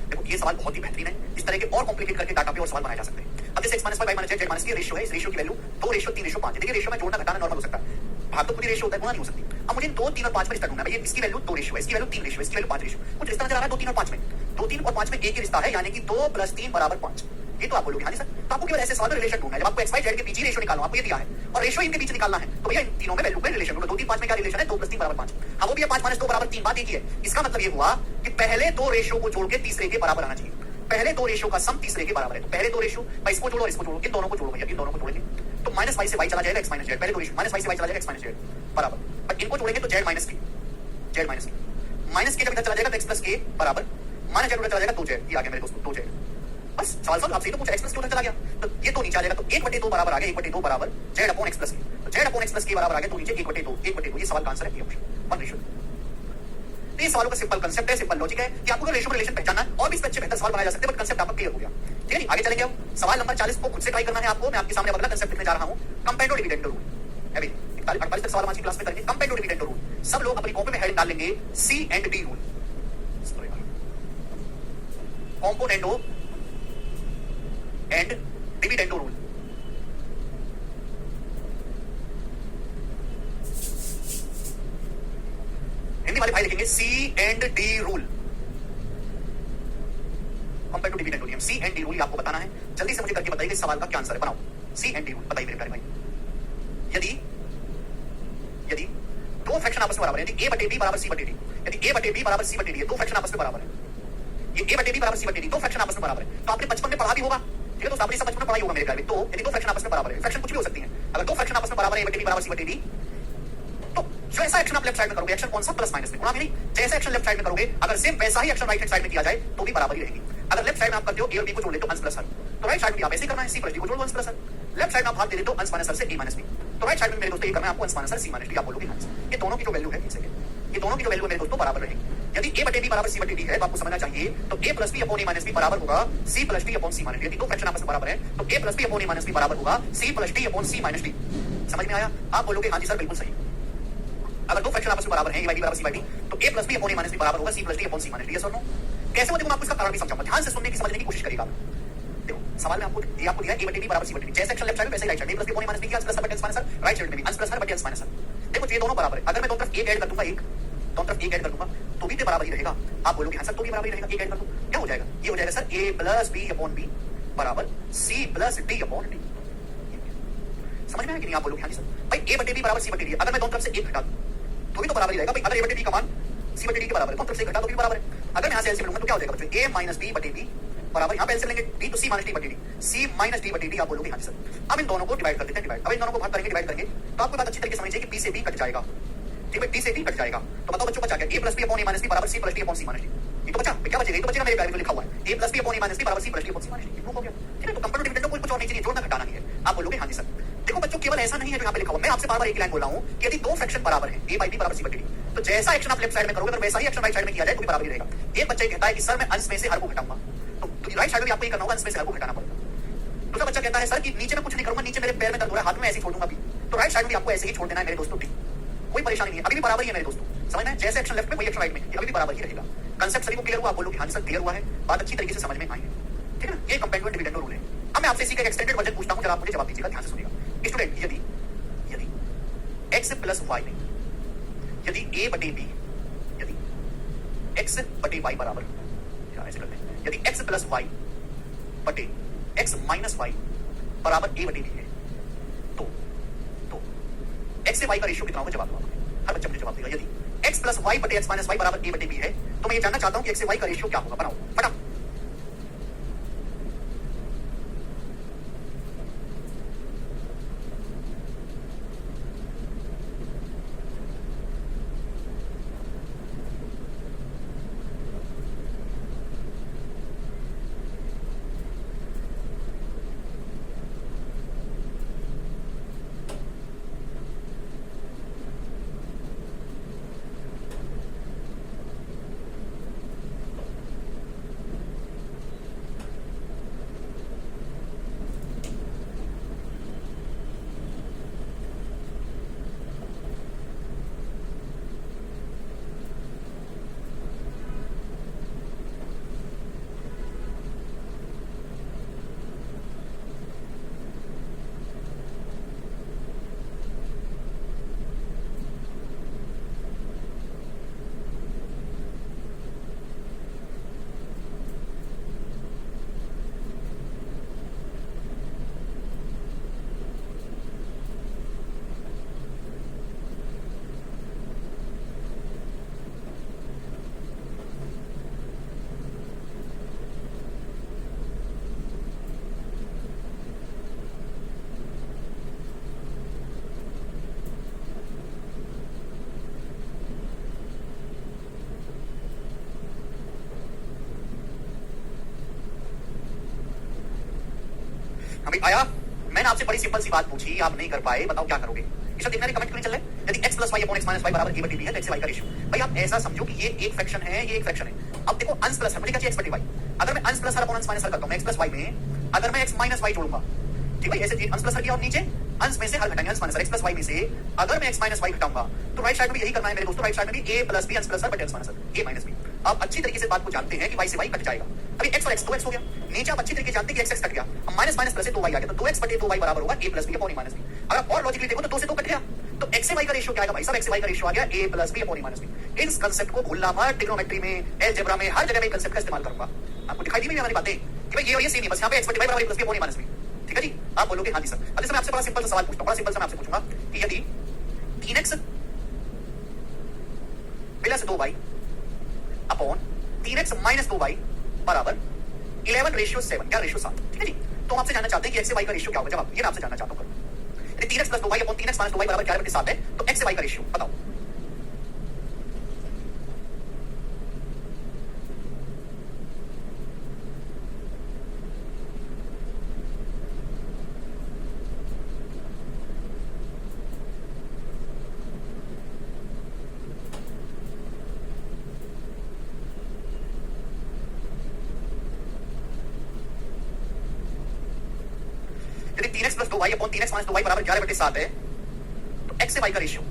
देखो ये सवाल बहुत ही बेहतरीन है। इस तरह के और कॉम्प्लिकेट करके डाटा पे और सवाल बनाए जा सकते हैं। अब जैसे x minus y minus z z minus के रेशियो है, इस रेशियो की वैल्यू 2 रेशियो 3 रेशियो 5 है। देखिए रेशियो में जोड़ना घटाना नॉर्मल हो सकता है, भाग तो पूरी रेशियो होता है, गुणा नहीं हो सकती। अब मुझे 2 3 और 5 में रिश्ता ढूंढना है। ये इसकी वैल्यू 2 रेशियो है, इसकी वैल्यू 3 रेशियो है, इसकी वैल्यू 5 रेशियो। कुछ रिश्ता नजर आ रहा है 2 3 और 5 में, 2 3 और 5 में एक ही रिश्ता है, यानी कि 2 + 3 = 5। ये तो आप बोलोगे हाँ जी सर। तो आपको केवल ऐसे सवाल में रिलेशन ढूंढना है। जब आपको x y z के बीच ही रेशियो निकालना, आपको ये दिया है और रेशियो इनके बीच निकालना है, तो भैया इन तीनों में वैल्यू में रिलेशन ढूंढो। 2 3 5 में क्या रिलेशन है, 2 + 3 = 5। हाँ वो भी 5 - 2 = 3, बात एक ही है। इसका मतलब ये हुआ कि पहले 2 रेशियो को जोड़ के तीसरे के बराबर आना चाहिए। पहले 2 रेशियो का सम तीसरे के बराबर है, तो पहले 2 रेशियो भाई इसको जोड़ो और इसको जोड़ो, इन दोनों को जोड़ो भैया, इन दोनों को जोड़ेंगे तो -y से y चला जाएगा, x - z। पहले 2 रेशियो -y से y चला जाएगा, x - z बराबर। बट इनको जोड़ेंगे तो z - k, z - k minus के जब इधर चला जाएगा तो x + k बराबर माइनस z उधर चला जाएगा 2z। ये आ गया मेरे दोस्तों 2z। बस सवाल सॉल्व। आपसे तो पूछा x + k उधर चला गया, तो ये 2 नीचे आ जाएगा, तो 1/2 बराबर आ गया, 1/2 बराबर z/x + k। तो z/x + k बराबर आ गया 2 नीचे 1/2 1/2। ये सवाल का आंसर है, ये ऑप्शन 1 रेशियो। तो ये सवालों का सिंपल कंसेप्ट है, सिंपल लॉजिक है कि आपको रेशियो में रिलेशन पहचानना है और भी इससे अच्छे बेहतर सवाल बनाए जा सकते हैं, बट कंसेप्ट आपका क्लियर हो गया। ठीक है जी, आगे चलेंगे। अब सवाल नंबर 40 को खुद से ट्राई करना है आपको। मैं आपके सामने अगला कंसेप्ट लिखने जा रहा हूं, कंपेंडो डिविडेंडो रूल। अभी 48 तक सवाल आज की क्लास में करेंगे। कंपेंडो डिविडेंडो रूल सब लोग अपनी कॉपी में हेडिंग डाल लेंगे, C and D rule. Componendo and dividendo rule. Hindi वाले भाई लिखेंगे C and D rule, compare to dividend rule. C and D rule आपको बताना है। जल्दी से मुझे करके बताइए इस सवाल का क्या आंसर है, बनाओ। C एंड D रूल बताइए मेरे प्यारे भाई। यदि दो फ्रैक्शन आपस में बराबर है, यदि a/b = c/d, यदि a/b = c/d, ये दो फ्रैक्शन आपस में बराबर है, ये a/b = c/d, दो फ्रैक्शन आपस में बराबर है, तो आपने बचपन में पढ़ा भी होगा। ठीक है दोस्तों, आपने सब बचपन में पढ़ाई होगा मेरे ख्याल में। तो यदि दो फ्रैक्शन आपस में बराबर है, फ्रैक्शन कुछ भी हो सकती है, अगर दो फ्रैक्शन आपस में बराबर है, a/b = c/d, तो जो ऐसा एक्शन आप लेफ्ट साइड में करोगे, एक्शन कौन सा, प्लस माइनस में, गुणा में नहीं, जैसा एक्शन लेफ्ट साइड में करोगे अगर सेम वैसा ही एक्शन राइट हैंड साइड में किया जाए तो भी बराबर ही रहेगी। अगर लेफ्ट साइड में आप करते हो a और b को जोड़ लेते हो अंश प्लस हर, तो राइट साइड में आप ऐसे करना है, c + d को जोड़ दो अंश प्लस हर। लेफ्ट साइड में आप भाग दे देते हो अंश माइनस हर से a - b, तो राइट साइड में मेरे दोस्तों ये करना है आपको अंश माइनस हर c - d। आप बोलोगे हाँ, ये दोनों की जो वैल्यू है, एक सेकंड, ये दोनों की जो वैल्यू है मेरे दोस्तों बराबर रहेगी। यदि a/b = c/d है तो आपको समझना चाहिए तो a + b / a - b बराबर होगा c + d / c - d। यदि दो फ्रैक्शन आपस में बराबर है तो a + b / a - b बराबर होगा c + d / c - d। समझ में आया? आप बोलोगे हाँ जी सर बिल्कुल सही। अगर दो फ्रैक्शन आपस में बराबर हैं, a/b = c/d, तो a + b / a - b बराबर होगा c + d / c - d। Yes और नो? कैसे होगा आपको इसका कारण भी समझाऊंगा, ध्यान से सुनने की समझने की कोशिश करिएगा। देखो सवाल में आपको दिया है a/b = c/d, जैसे एक्शन लेफ्ट साइड में वैसे right side, a + b / a - b की अंश प्लस हर बटे अंश माइनस हर, राइट साइड में भी अंश प्लस हर बटे अंश माइनस हर। देखो ये दोनों बराबर है, अगर मैं दोनों तरफ एक ऐड कर दूंगा, दोनों तरफ एक ऐड कर दूंगा तो भी बराबर ही रहेगा। आप बोलोगे हाँ सर तो भी बराबर ही रहेगा, एक ऐड कर दो क्या हो जाएगा, ये हो जाएगा सर a + b / b बराबर c plus D upon d. समझ में आया कि नहीं? आप बोलोगे हाँ जी सर। भाई ए बटे बी बराबर सी बटे डी, अगर मैं दोनों तरफ से एक घटा दूं तो भी तो बराबर ही रहेगा भाई। अगर ए बटे बी का मान सी बटे डी के बराबर है, दोनों तरफ से घटा तो भी बराबर है। अगर मैं यहाँ से एलसीएम लूंगा तो क्या हो जाएगा बच्चों? ए माइनस बी बटे बी बराबर, यहाँ पे एलसीएम लेंगे डी तो सी माइनस डी बटे डी, सी माइनस डी बटे डी। आप बोलोगे हाँ जी सर। अब इन दोनों को डिवाइड कर देते हैं, डिवाइड। अब इन दोनों को भाग करेंगे, डिवाइड करेंगे तो आपको बात अच्छी तरीके से समझिए कि बी से बी कट जाएगा, ठीक है? डी से डी कट जाएगा तो बताओ बच्चों बचा क्या? ए प्लस बी अपॉन ए माइनस बी बराबर सी प्लस डी अपॉन सी माइनस डी। ये तो बचा, क्या बचेगा? ये तो बचेगा मेरे प्यारे में लिखा हुआ है ए प्लस बी अपॉन ए माइनस बी बराबर सी प्लस डी अपॉन सी माइनस डी। प्रूफ हो गया, ठीक है? तो कंपाउंड डिविडेंड कोई कुछ और नहीं चाहिए, जोड़ना घटाना नहीं है। आप बोलोगे हाँ जी सर। देखो बच्चों केवल ऐसा नहीं है जो यहाँ पे लिखा हुआ, मैं आपसे बार-बार एक लाइन बोल रहा हूँ कि यदि दो फ्रैक्शन बराबर है ए बाई बी बराबर सी बटे डी, तो जैसा एक्शन आप लेफ्ट साइड में करोगे अगर वैसा ही एक्शन राइट साइड में किया जाए तो भी बराबर ही रहेगा। एक बच्चा कहता है कि सर मैं अंश में से हर को घटाऊंगा, तो राइट साइड में आपको ये करना होगा, अंश में से हर को घटाना पड़ेगा। दूसरा बच्चा कहता है सर कि नीचे में कुछ नहीं करूंगा, नीचे मेरे पैर में दर्द हो रहा है, हाथ में ऐसे ही छोड़ दूंगा भी, तो राइट साइड में आपको ऐसे ही छोड़ देना है मेरे दोस्तों, ठीक? कोई परेशानी नहीं है, अभी भी बराबर ही है मेरे दोस्तों। समझ में? जैसे एक्शन लेफ्ट में वही एक्शन राइट में, अभी भी बराबर ही रहेगा। कंसेप्ट सभी को क्लियर हुआ? आप बोलोगे हाँ सर क्लियर हुआ है, बात अच्छी तरीके से समझ में आई है, ठीक है ना? ये कंपाउंड डिविडेंड रूल है। अब मैं आपसे इसी का एक्सटेंडेड वर्जन पूछता हूं, जरा आप मुझे जवाब दीजिएगा, ध्यान से सुनिएगा स्टूडेंट। यदि x प्लस वाई में यदि a बटे b, यदि x बटे y बराबर, ऐसे करते हैं, यदि x प्लस वाई बटे x माइनस वाई बराबर a बटे b है तो x से y का रेशियो कितना होगा? जवाब दो। हर बच्चा मुझे जवाब देगा। यदि x प्लस वाई बटे x माइनस वाई बराबर a बटे b है तो मैं ये जानना चाहता हूं कि x से y का रेशियो क्या होगा? बनाओ फटाफट। अभी आया? मैंने आपसे बड़ी सिंपल सी बात पूछी, आप नहीं कर पाए, बताओ क्या करोगे? इसे देखना नहीं, कमेंट क्यों नहीं चल रहे? यदि x plus y upon x minus y बराबर a बटे b है तो x से y का रेशियो। भाई आप ऐसा समझो कि ये एक फ्रैक्शन है, ये एक फ्रैक्शन है। अब देखो अंश प्लस हर, मुझे क्या चाहिए? x बटे y। अगर मैं अंश प्लस हर अपॉन अंश माइनस हर करता हूं, x प्लस y में अगर मैं x माइनस y जोड़ूंगा, ठीक भाई, ऐसे अंश प्लस हर किया और नीचे अंश में से हर घटाएंगे, अंश माइनस x प्लस y में से अगर मैं x माइनस y घटाऊंगा तो राइट साइड में यही करना है मेरे दोस्तों। राइट साइड में भी a प्लस b अंश प्लस हर बटे अंश minus her, a minus b। अब अच्छी तरीके से बात को जानते हैं कि y से y कट जाएगा। अभी x और x 2x हो गया, नीचे आप अच्छी तरीके से जानते हैं कि x कट गया, अब माइनस माइनस प्लस से 2y आ गया, तो 2x बटे 2y बराबर होगा a plus b upon a minus b। अगर आप और लॉजिकली देखो तो 2 से 2 कट गया, तो x से y का रेशियो क्या आएगा? भाई साहब x से y का रेशियो आ गया a plus b upon a minus b। इस कांसेप्ट को भूलना मत, ट्रिग्नोमेट्री में, अलजेब्रा में, हर जगह में कंसेप्ट का इस्तेमाल करूंगा। आपको दिखाई दी मेरी हमारी बातें कि भाई ये और ये सेम है, बस यहाँ पे x बटे y बराबर a plus b upon a minus b, ठीक है जी? आप बोलोगे हाँ जी सर। अब जैसे मैं आपसे बड़ा सिंपल सा सवाल पूछता हूं, बड़ा सिंपल सा मैं आपसे पूछूंगा कि यदि 3x plus 2y upon 3x minus 2y बराबर 11 रेशियो 7, क्या रेशियो 7, ठीक है जी? तो हम आपसे जानना चाहते हैं कि x से y का रेशियो क्या होगा? जवाब ये मैं आपसे जानना चाहता हूं। यदि 3x plus 2y upon 3x minus 2y बराबर 11 बटे 7 है तो x से y का रेशियो बताओ। यदि 3x plus 2y upon 3x minus 2y बराबर 11 बटे 7 है तो x से y का रेशियो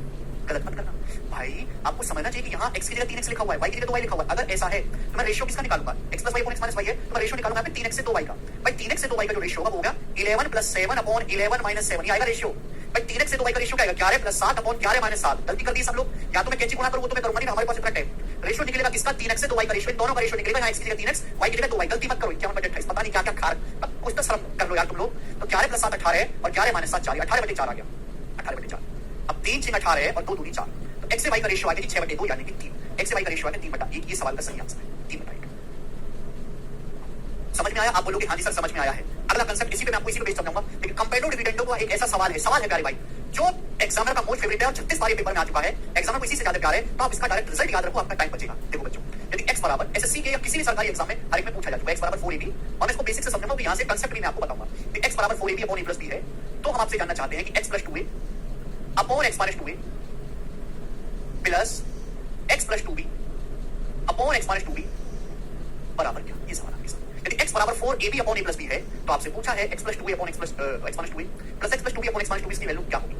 गलत मत करना भाई। आपको समझना चाहिए कि यहाँ x की जगह 3x लिखा हुआ है, y की जगह 2y लिखा हुआ है। अगर ऐसा है तो मैं रेशियो किसका निकालूंगा? x plus y upon x minus y है तो मैं रेशियो निकालूंगा 3x से 2y का। भाई 3x से 2y का जो रेशियो होगा वो होगा 11 प्लस 7 अपॉन 11 माइनस 7, ये आएगा रेशियो। भाई 3x से 2y का रेशियो क्या आएगा? 11 प्लस 7 अपॉन 11 माइनस 7। गलती कर दी सब लोग, या तो मैं कैंची गुणा करूं वो तो मैं करूंगा नहीं, हमारे पास इतना टाइम। रेशियो निकलेगा किसका? 3x से 2y का रेशियो, दोनों का रेशियो निकलेगा। यहाँ x की जगह 3x, y की जगह 2y। गलती मत करो, 51 बटे 28, पता नहीं क्या क्या खा कुछ तो शर्म कर लो यार तुम लोग। तो 11 प्लस 7 18 है और 11 माइनस 7 4, 18/4 आ गया, 18/4। अब 3 6 18 है और 2 दूनी 4, तो x से y का रेशियो आ गया 6/2 यानी कि 3। x से y का रेशियो आ गया 3/1। ये सवाल का सही आंसर है 3/1। समझ में आया? आप बोलोगे हाँ जी सर समझ में आया है। अगला कंसेप्ट इसी पे मैं आपको इसी पे बेस समझाऊंगा, लेकिन कंपेरेटिव डिविडेंडों का एक ऐसा सवाल है प्यारे भाई, जो एग्जामिनर का मोस्ट फेवरेट है और 36 बार ये पेपर में आ चुका है, एग्जामिनर को इसी से ज्यादा प्यार है, तो आप इसका डायरेक्ट रिजल्ट याद रखो, आपका टाइम बचेगा। देखो बच्चों, यदि x बराबर एसएससी के या किसी भी सरकारी एग्जाम में हर एक में पूछा जा चुका है x बराबर 4ab, और मैं इसको बेसिक से समझाऊंगा, यहां से कंसेप्ट भी मैं आपको बताऊंगा कि x बराबर 4ab upon a plus b है, तो हम आपसे जानना चाहते हैं कि x plus 2a upon x minus 2a plus x plus 2b upon x minus 2b बराबर क्या? ये सवाल आपके सामने। यदि x बराबर 4ab upon a plus b है, तो आपसे पूछा है x plus 2a upon x minus 2a plus x plus 2b upon x minus 2b की वैल्यू क्या होगी?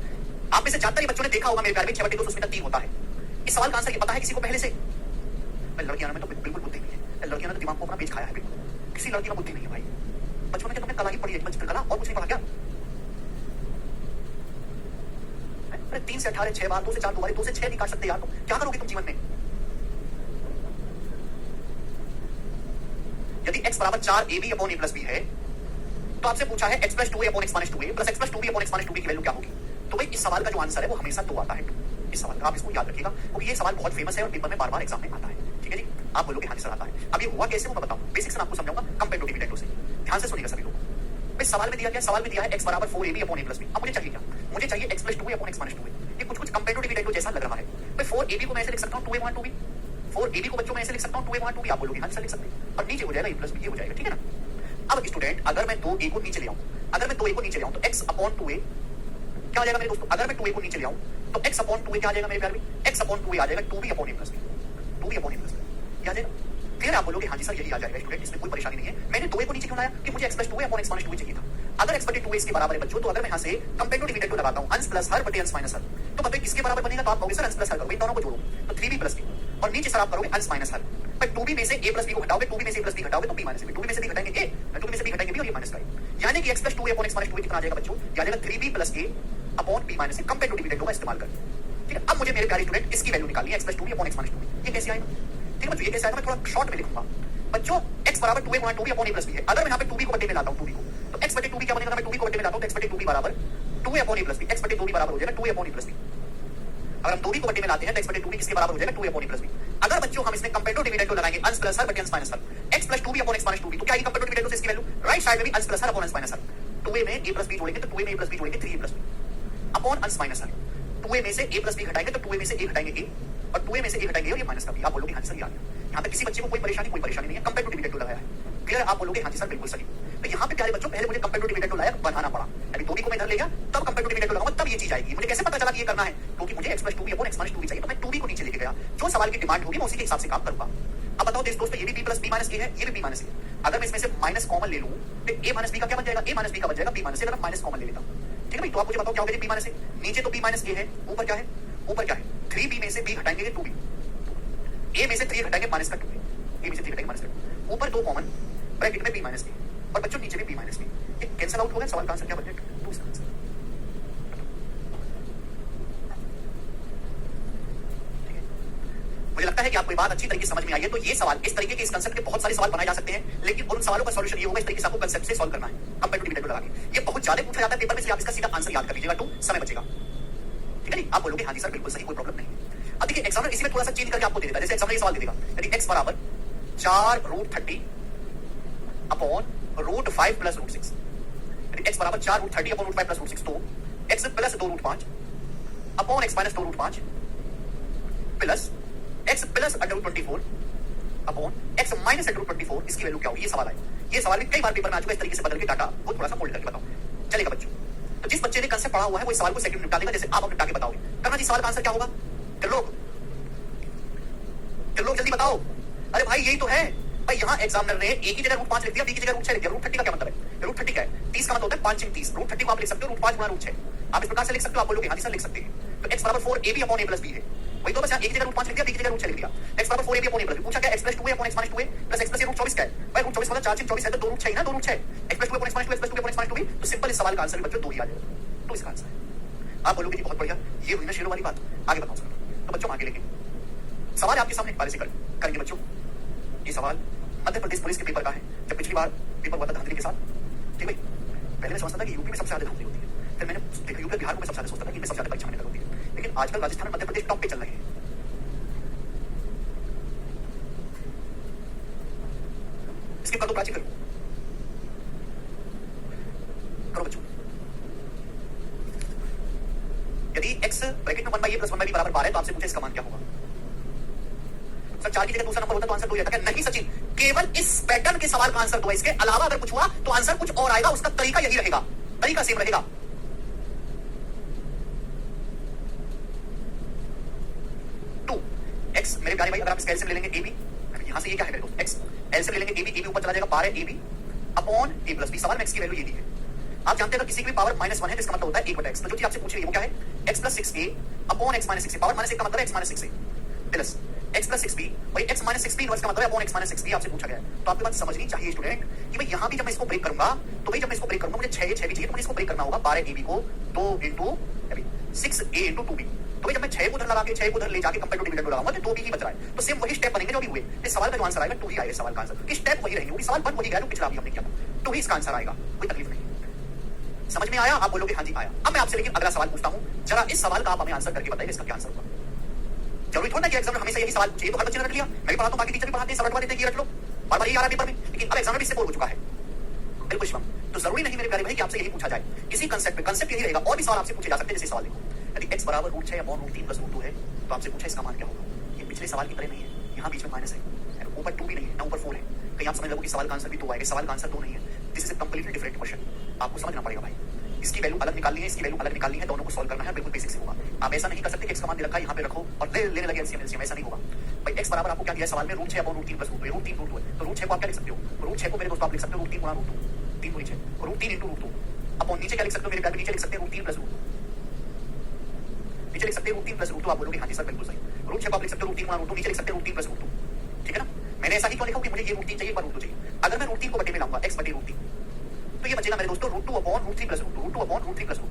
आप में से ज्यादातर बच्चों ने देखा होगा मेरे प्यारे में 6/2 उसमें 3 होता है। इस सवाल का आंसर ये पता है किसी को पहले से? लड़कियां में तो बिल्कुल बुद्धि नहीं है, लड़कियों ने तो दिमाग को अपना बेच खाया है बिल्कुल। किसी लड़की में बुद्धि नहीं है भाई। बचपन में तुमने कला ही पढ़ी है, चित्रकला, और कुछ नहीं पढ़ा क्या? अरे 3 से 18 6 बार, 2 से 4 दोबारा, 2 से 6 नहीं काट सकते यार, तुम क्या करोगे तुम जीवन में? यदि x बराबर 4ab upon a plus b है, तो आपसे पूछा है x plus 2a upon x minus 2a plus x plus 2b upon x minus 2b की वैल्यू क्या होगी? तो भाई इस सवाल का जो आंसर है वो हमेशा 2 आता है। इस सवाल का आप इसको याद रखिएगा, क्योंकि ये सवाल बहुत फेमस है और पेपर में बार बार एग्जाम में आता है। ठीक है जी, आप बोलोगे हाँ जी सर आता है। अब ये हुआ कैसे वो मैं बताऊं, बेसिक से आपको समझाऊंगा कंपेरेटिव डिविडेंडों से। ध्यान से सुनिएगा सभी लोग। भाई सवाल में दिया गया, सवाल में दिया है x बराबर 4ab upon a plus b। अब मुझे चाहिए क्या? मुझे चाहिए x plus 2a upon x minus 2a। ये कुछ कंपेरेटिव डिविडेंडो जैसा लग रहा है। भाई 4ab को मैं ऐसे लिख सकता हूं 2a अपॉन 2b, 4ab को बच्चों में ऐसे लिख सकता हूं 2a अपॉन 2b। आप बोलोगे हाँ जी सर लिख सकते हैं, और नीचे हो जाएगा a प्लस b, ये हो जाएगा। ठीक है ना? अब स्टूडेंट, अगर मैं 2a को नीचे ले आऊं, अगर मैं 2a को नीचे ले आऊं तो x अपॉन 2a क्या हो जाएगा मेरे दोस्तों? अगर मैं 2a को नीचे ले आऊं तो x अपॉन 2a क्या आ जाएगा मेरे प्यारे में? x अपॉन 2a आ जाएगा 2b upon a plus b, 2b upon a plus b क्या आ जाएगा? फिर आप बोलोगे हाँ जी सर यही आ जाएगा स्टूडेंट, इसमें कोई परेशानी नहीं है। मैंने 2a को नीचे क्यों लाया? कि मुझे x plus 2a upon x minus 2a चाहिए था। अगर x बटे 2a इसके बराबर है बच्चों, तो अगर मैं यहां से कंपेरेटिव डिविडेंड लगाता हूं अंश प्लस हर बटे अंश माइनस हर, तो बताइए किसके बराबर बनेगा? तो आप कहोगे सर अंश प्लस हर करो, इन दोनों को जोड़ो तो 3b प्लस b, और नीचे सर आप करोगे अंश माइनस हर। पर 2b में से a प्लस b को घटाओगे, 2b में से a प्लस b घटाओगे तो b माइनस b, 2b में से b घटाएंगे a, 2b में से b घटाएंगे b, और ये माइनस का है। यानी कि x plus 2a upon x minus 2a कितना आ जाएगा बच्चों? या जाएगा 3b plus a upon b minus a, comparative dividend का इस्तेमाल कर। ठीक है, अब मुझे मेरे प्यारे स्टूडेंट इसकी वैल्यू निकालनी है, x plus 2b upon x minus 2a। ये कैसे आएगा? ठीक है बच्चों, ये कैसे आएगा मैं थोड़ा शॉर्ट में लिखूंगा। बच्चों x बराबर 2a गुणा 2b upon a plus b है। अगर मैं यहाँ पे 2b को बटे में लाता हूँ, 2b को, तो x बटे 2b क्या बनेगा? मैं 2b को बटे में लाता हूँ तो x बटे 2b बराबर 2a upon a plus b, x बटे 2b बराबर हो जाएगा 2a upon a plus b। अगर हम 2b को बटे में लाते हैं तो x बटे 2b किसके बराबर हो जाएगा? 2a upon a plus b। अगर बच्चों हम इसमें कंपेरेटिव डिविडेंड लगाएंगे अंश प्लस हर बटे अंश माइनस हर, x plus 2b upon x minus 2b, तो क्या आएगी कंपेरेटिव डिविडेंड से इसकी वैल्यू? राइट साइड में भी अंश प्लस हर अपॉन अंश माइनस हर, 2a में a प्लस b जोड़ेंगे तो 2a में a प्लस b जोड़ेंगे 3a प्लस b अपॉन अंश माइनस हर, 2a में से a प्लस b घटाएंगे तो 2a में से a घटाएंगे a, और 2a में से a घटाएंगे और ये माइनस का b। आप बोलोगे हाँ सर यार, यहाँ पे किसी बच्चे को कोई परेशानी नहीं है, कंपेरेटिव डिविडेंड लगाया है। क्लियर? आप बोलोगे हाँ जी सर बिल्कुल सही। तो यहाँ पे प्यारे बच्चों पहले मुझे कंपेरेटिव डिविडेंड लाया बनाना पड़ा। अभी 2b को मैं इधर ले गया, तब कंपेरेटिव डिविडेंड लगाऊंगा, तब ये चीज आएगी। मुझे कैसे पता चला कि ये करना है? क्योंकि मुझे x plus 2b upon x minus 2b चाहिए, तो मैं 2b को नीचे लेके गया। जो सवाल की डिमांड होगी मैं उसी के हिसाब से काम करूंगा। अब बताओ दोस्तों, ये भी b plus b minus a है, ये भी b माइनस a। अगर मैं इसमें से माइनस कॉमन ले लूं तो a माइनस b का क्या बन जाएगा? a माइनस b का बन जाएगा b माइनस a। अगर माइनस कॉमन ले लेता हूं, ठीक है भाई, तो आप मुझे बताओ क्या होगा? b माइनस a, नीचे तो b माइनस a है, ऊपर क्या है? ऊपर क्या है? 3b में से b घटाएंगे 2b, a में से 3 घटाएंगे माइनस का 2a, a में से 3 घटाएंगे माइनस का 2, ऊपर 2 कॉमन, ब्रैकेट में b माइनस a, और बच्चों नीचे भी b माइनस b। ये कैंसिल आउट हो गया। सवाल का आंसर क्या बन जाएगा? 2 इसका आंसर। ठीक है, मुझे लगता है कि आपको ये बात अच्छी तरीके से समझ में आई है। तो ये सवाल, इस तरीके के इस कंसेप्ट के बहुत सारे सवाल बनाए जा सकते हैं, लेकिन उन सवालों का सॉल्यूशन ये होगा इस तरीके से आपको कंसेप्ट से सॉल्व करना है कंपेरेटिव डिविडेंड लगा के। ये बहुत ज्यादा पूछा जाता है पेपर में, से आप इसका सीधा आंसर याद कर लीजिएगा तो समय बचेगा। ठीक है जी, आप बोलोगे हाँ जी सर बिल्कुल सही, कोई प्रॉब्लम नहीं। अब देखिए एग्जामिनर इसी में थोड़ा सा चेंज करके आपको दे देता है। जैसे एग्जामिनर ये सवाल दे देगा, यदि x बराबर 4√30 अपॉन √5 प्लस √6, यदि x बराबर 4√30 अपॉन √5 प्लस √6, तो x plus 2√5 upon x minus 2√5 plus x plus √24 upon x minus √24, इसकी वैल्यू क्या होगी? ये सवाल है। ये सवाल भी कई बार पेपर में आ चुका है, इस तरीके से बदल के डाटा वो थोड़ा सा फोल्ड करके बताओ। चलेगा बच्चों? तो जिस बच्चे ने कंसेप्ट पढ़ा हुआ है वो इस सवाल को सेकंड निपटा देगा, जैसे आप निपटा के बताओगे। करना जी, सवाल का आंसर क्या होगा? चलो जल्दी बताओ। अरे भाई यही तो है भाई, यहाँ एग्जामिनर ने a की जगह √5 लिख दिया, b की जगह √6 लिख दिया। √30 का क्या मतलब है? √30 क्या है? 30 का मतलब होता है 5 × 30। √30 को आप लिख सकते हो √5 गुणा √6। आप इस प्रकार से लिख सकते हो। आप बोलोगे हाँ जी सर लिख सकते हैं। तो x बराबर 4ab upon a plus b है। वही तो बस यहाँ a की जगह √5 लिख दिया, b की जगह √6 लिख दिया। x बराबर 4ab upon a plus b। पूछा क्या? x plus 2a upon x minus 2a plus x plus √24 क्या है? भाई √24 मतलब 4 × 24 है तो 2 √6 ही ना, 2 √6। x plus 2 upon x minus 2 x plus 2 upon x minus 2b, तो सिंपल इस सवाल का आंसर बच्चों 2 ही आ जाएगा। तो इसका आंसर है। आप बोलोगे जी बहुत बढ़िया, ये हुई ना शेरों वाली बात। आगे बताओ सर। तो बच्चों आगे लेके सवाल आपके सामने वाले से करेंगे बच्चों। ये सवाल मध्य प्रदेश पुलिस के पेपर का है। जब पिछली बार पेपर हुआ था धांधली के साथ, ठीक है भाई, पहले मैं समझता था कि यूपी में सबसे ज्यादा नौकरी होती है, फिर मैंने देखा यूपी बिहार को मैं सबसे ज्यादा सोचता था कि इनमें सबसे ज्यादा परीक्षा में होती है, लेकिन आजकल राजस्थान और मध्य प्रदेश टॉप पे चल रहे हैं। इसके कर दो प्राची, करो करो बच्चों। यदि x ब्रैकेट में 1/a + 1/b बराबर 12 है तो आपसे पूछे इसका मान क्या होगा? सर 4 की जगह दूसरा नंबर होता तो आंसर 2 ही आता क्या? नहीं सचिन, केवल इस पैटर्न के सवाल का आंसर 2 है, इसके अलावा अगर कुछ हुआ तो आंसर कुछ और आएगा, उसका तरीका यही रहेगा, तरीका सेम रहेगा। x मेरे प्यारे भाई, अगर आप इसका एलसीएम ले लेंगे ab, यहां से ये क्या है मेरे दोस्त x, एलसीएम ले लेंगे ab ऊपर चला जाएगा 12 ab अपॉन a + b। सवाल में x की वैल्यू ये दी है, आप जानते हैं अगर किसी की भी पावर -1 है तो इसका मतलब होता है 1/x। तो जो चीज आपसे पूछ रही है वो क्या है? x + 6a upon x - 6a, power -1 का मतलब है x - 6a plus x + 6b, भाई x - 6b इनवर्स का मतलब है अपॉन x - 6b आपसे पूछा गया है। तो आपकी बात समझनी चाहिए स्टूडेंट कि भाई यहां भी जब मैं इसको ब्रेक करूंगा तो भाई जब मैं इसको ब्रेक करूंगा मुझे 6 भी चाहिए, तो मुझे इसको ब्रेक करना होगा 12 ab को 2 * 6a * 2b। तो भाई जब मैं 6 को उधर लगा के 6 को उधर ले जाके कंपेयर टू डिविडेंड लगाऊंगा तो 2b ही बच रहा है। तो सेम वही स्टेप बनेंगे जो अभी हुए, इस सवाल का जो आंसर आएगा 2 ही आएगा, सवाल का आंसर कि स्टेप वही रहेंगे, सवाल बन वही गया जो पिछला भी हमने किया था, 2 ही इसका आंसर आएगा, कोई तकलीफ नहीं। समझ में आया? आप बोलोगे हाँ जी आया। अब मैं आपसे लेकिन अगला सवाल पूछता हूं, जरा इस सवाल का आप हमें आंसर करके बताइए इसका क्या आंसर होगा। जरूरी थोड़ा ना कि एग्जाम में हमेशा यही सवाल पूछे, तो हर बच्चे ने रख लिया, मैं भी पढ़ाता हूं, बाकी टीचर भी पढ़ाते हैं, सब रटवा देते हैं कि रट लो, बार-बार यही आ रहा है पेपर में, लेकिन अब एग्जाम में इससे बोर हो चुका है। बिल्कुल शिवम, तो जरूरी नहीं मेरे प्यारे भाई कि आपसे यही पूछा जाए, इसी कांसेप्ट पे, कांसेप्ट यही रहेगा, और भी सवाल आपसे पूछे जा सकते हैं। जैसे सवाल देखो, यदि x बराबर √6 अपॉन √3 + √2 है तो आपसे पूछा इसका मान क्या होगा। ये पिछले सवाल की तरह नहीं है, यहाँ बीच में माइनस है, ऊपर 2 भी नहीं है ना ऊपर 4 है, कहीं आप समझ लो कि सवाल का आंसर भी 2 आएगा, सवाल का आंसर 2 नहीं है। This is a completely different question, आपको समझना पड़ेगा भाई, इसकी वैल्यू अलग निकालनी है, इसकी वैल्यू अलग निकालनी है, दोनों को सॉल्व करना है, बिल्कुल बेसिक से होगा। आप ऐसा नहीं कर सकते कि x का मान दे रखा है यहाँ पे रखो और लेने लगे एलसीएम, ऐसा नहीं होगा भाई। x बराबर आपको क्या दिया है सवाल में? √6 अपॉन √3 + √2 है, √3 √2 है, तो √6 को आप क्या लिख सकते हो? √6 को मेरे दोस्तों आप लिख सकते हो √3 × √2, 3 × 6 और √3 × √2 अपॉन नीचे क्या लिख सकते हो मेरे प्यारे? नीचे लिख सकते हैं √3 + √2, नीचे लिख सकते हैं √3 + √2। आप बोलोगे हाँ जी सर बिल्कुल सही, √6 को आप लिख सकते हो √3 × √2, नीचे लिख सकते हैं √3 + √2, ठीक है ना। मैंने ऐसा ही क्यों लिखा कि मुझे ये √3 चाहिए, एक बार √2 चाहिए। अगर मैं √3 को बटे में लाऊंगा x बटे √3 तो ये बचेगा मेरे दोस्तों √2 अपॉन √3 + √2, √2 अपॉन √3 + √2,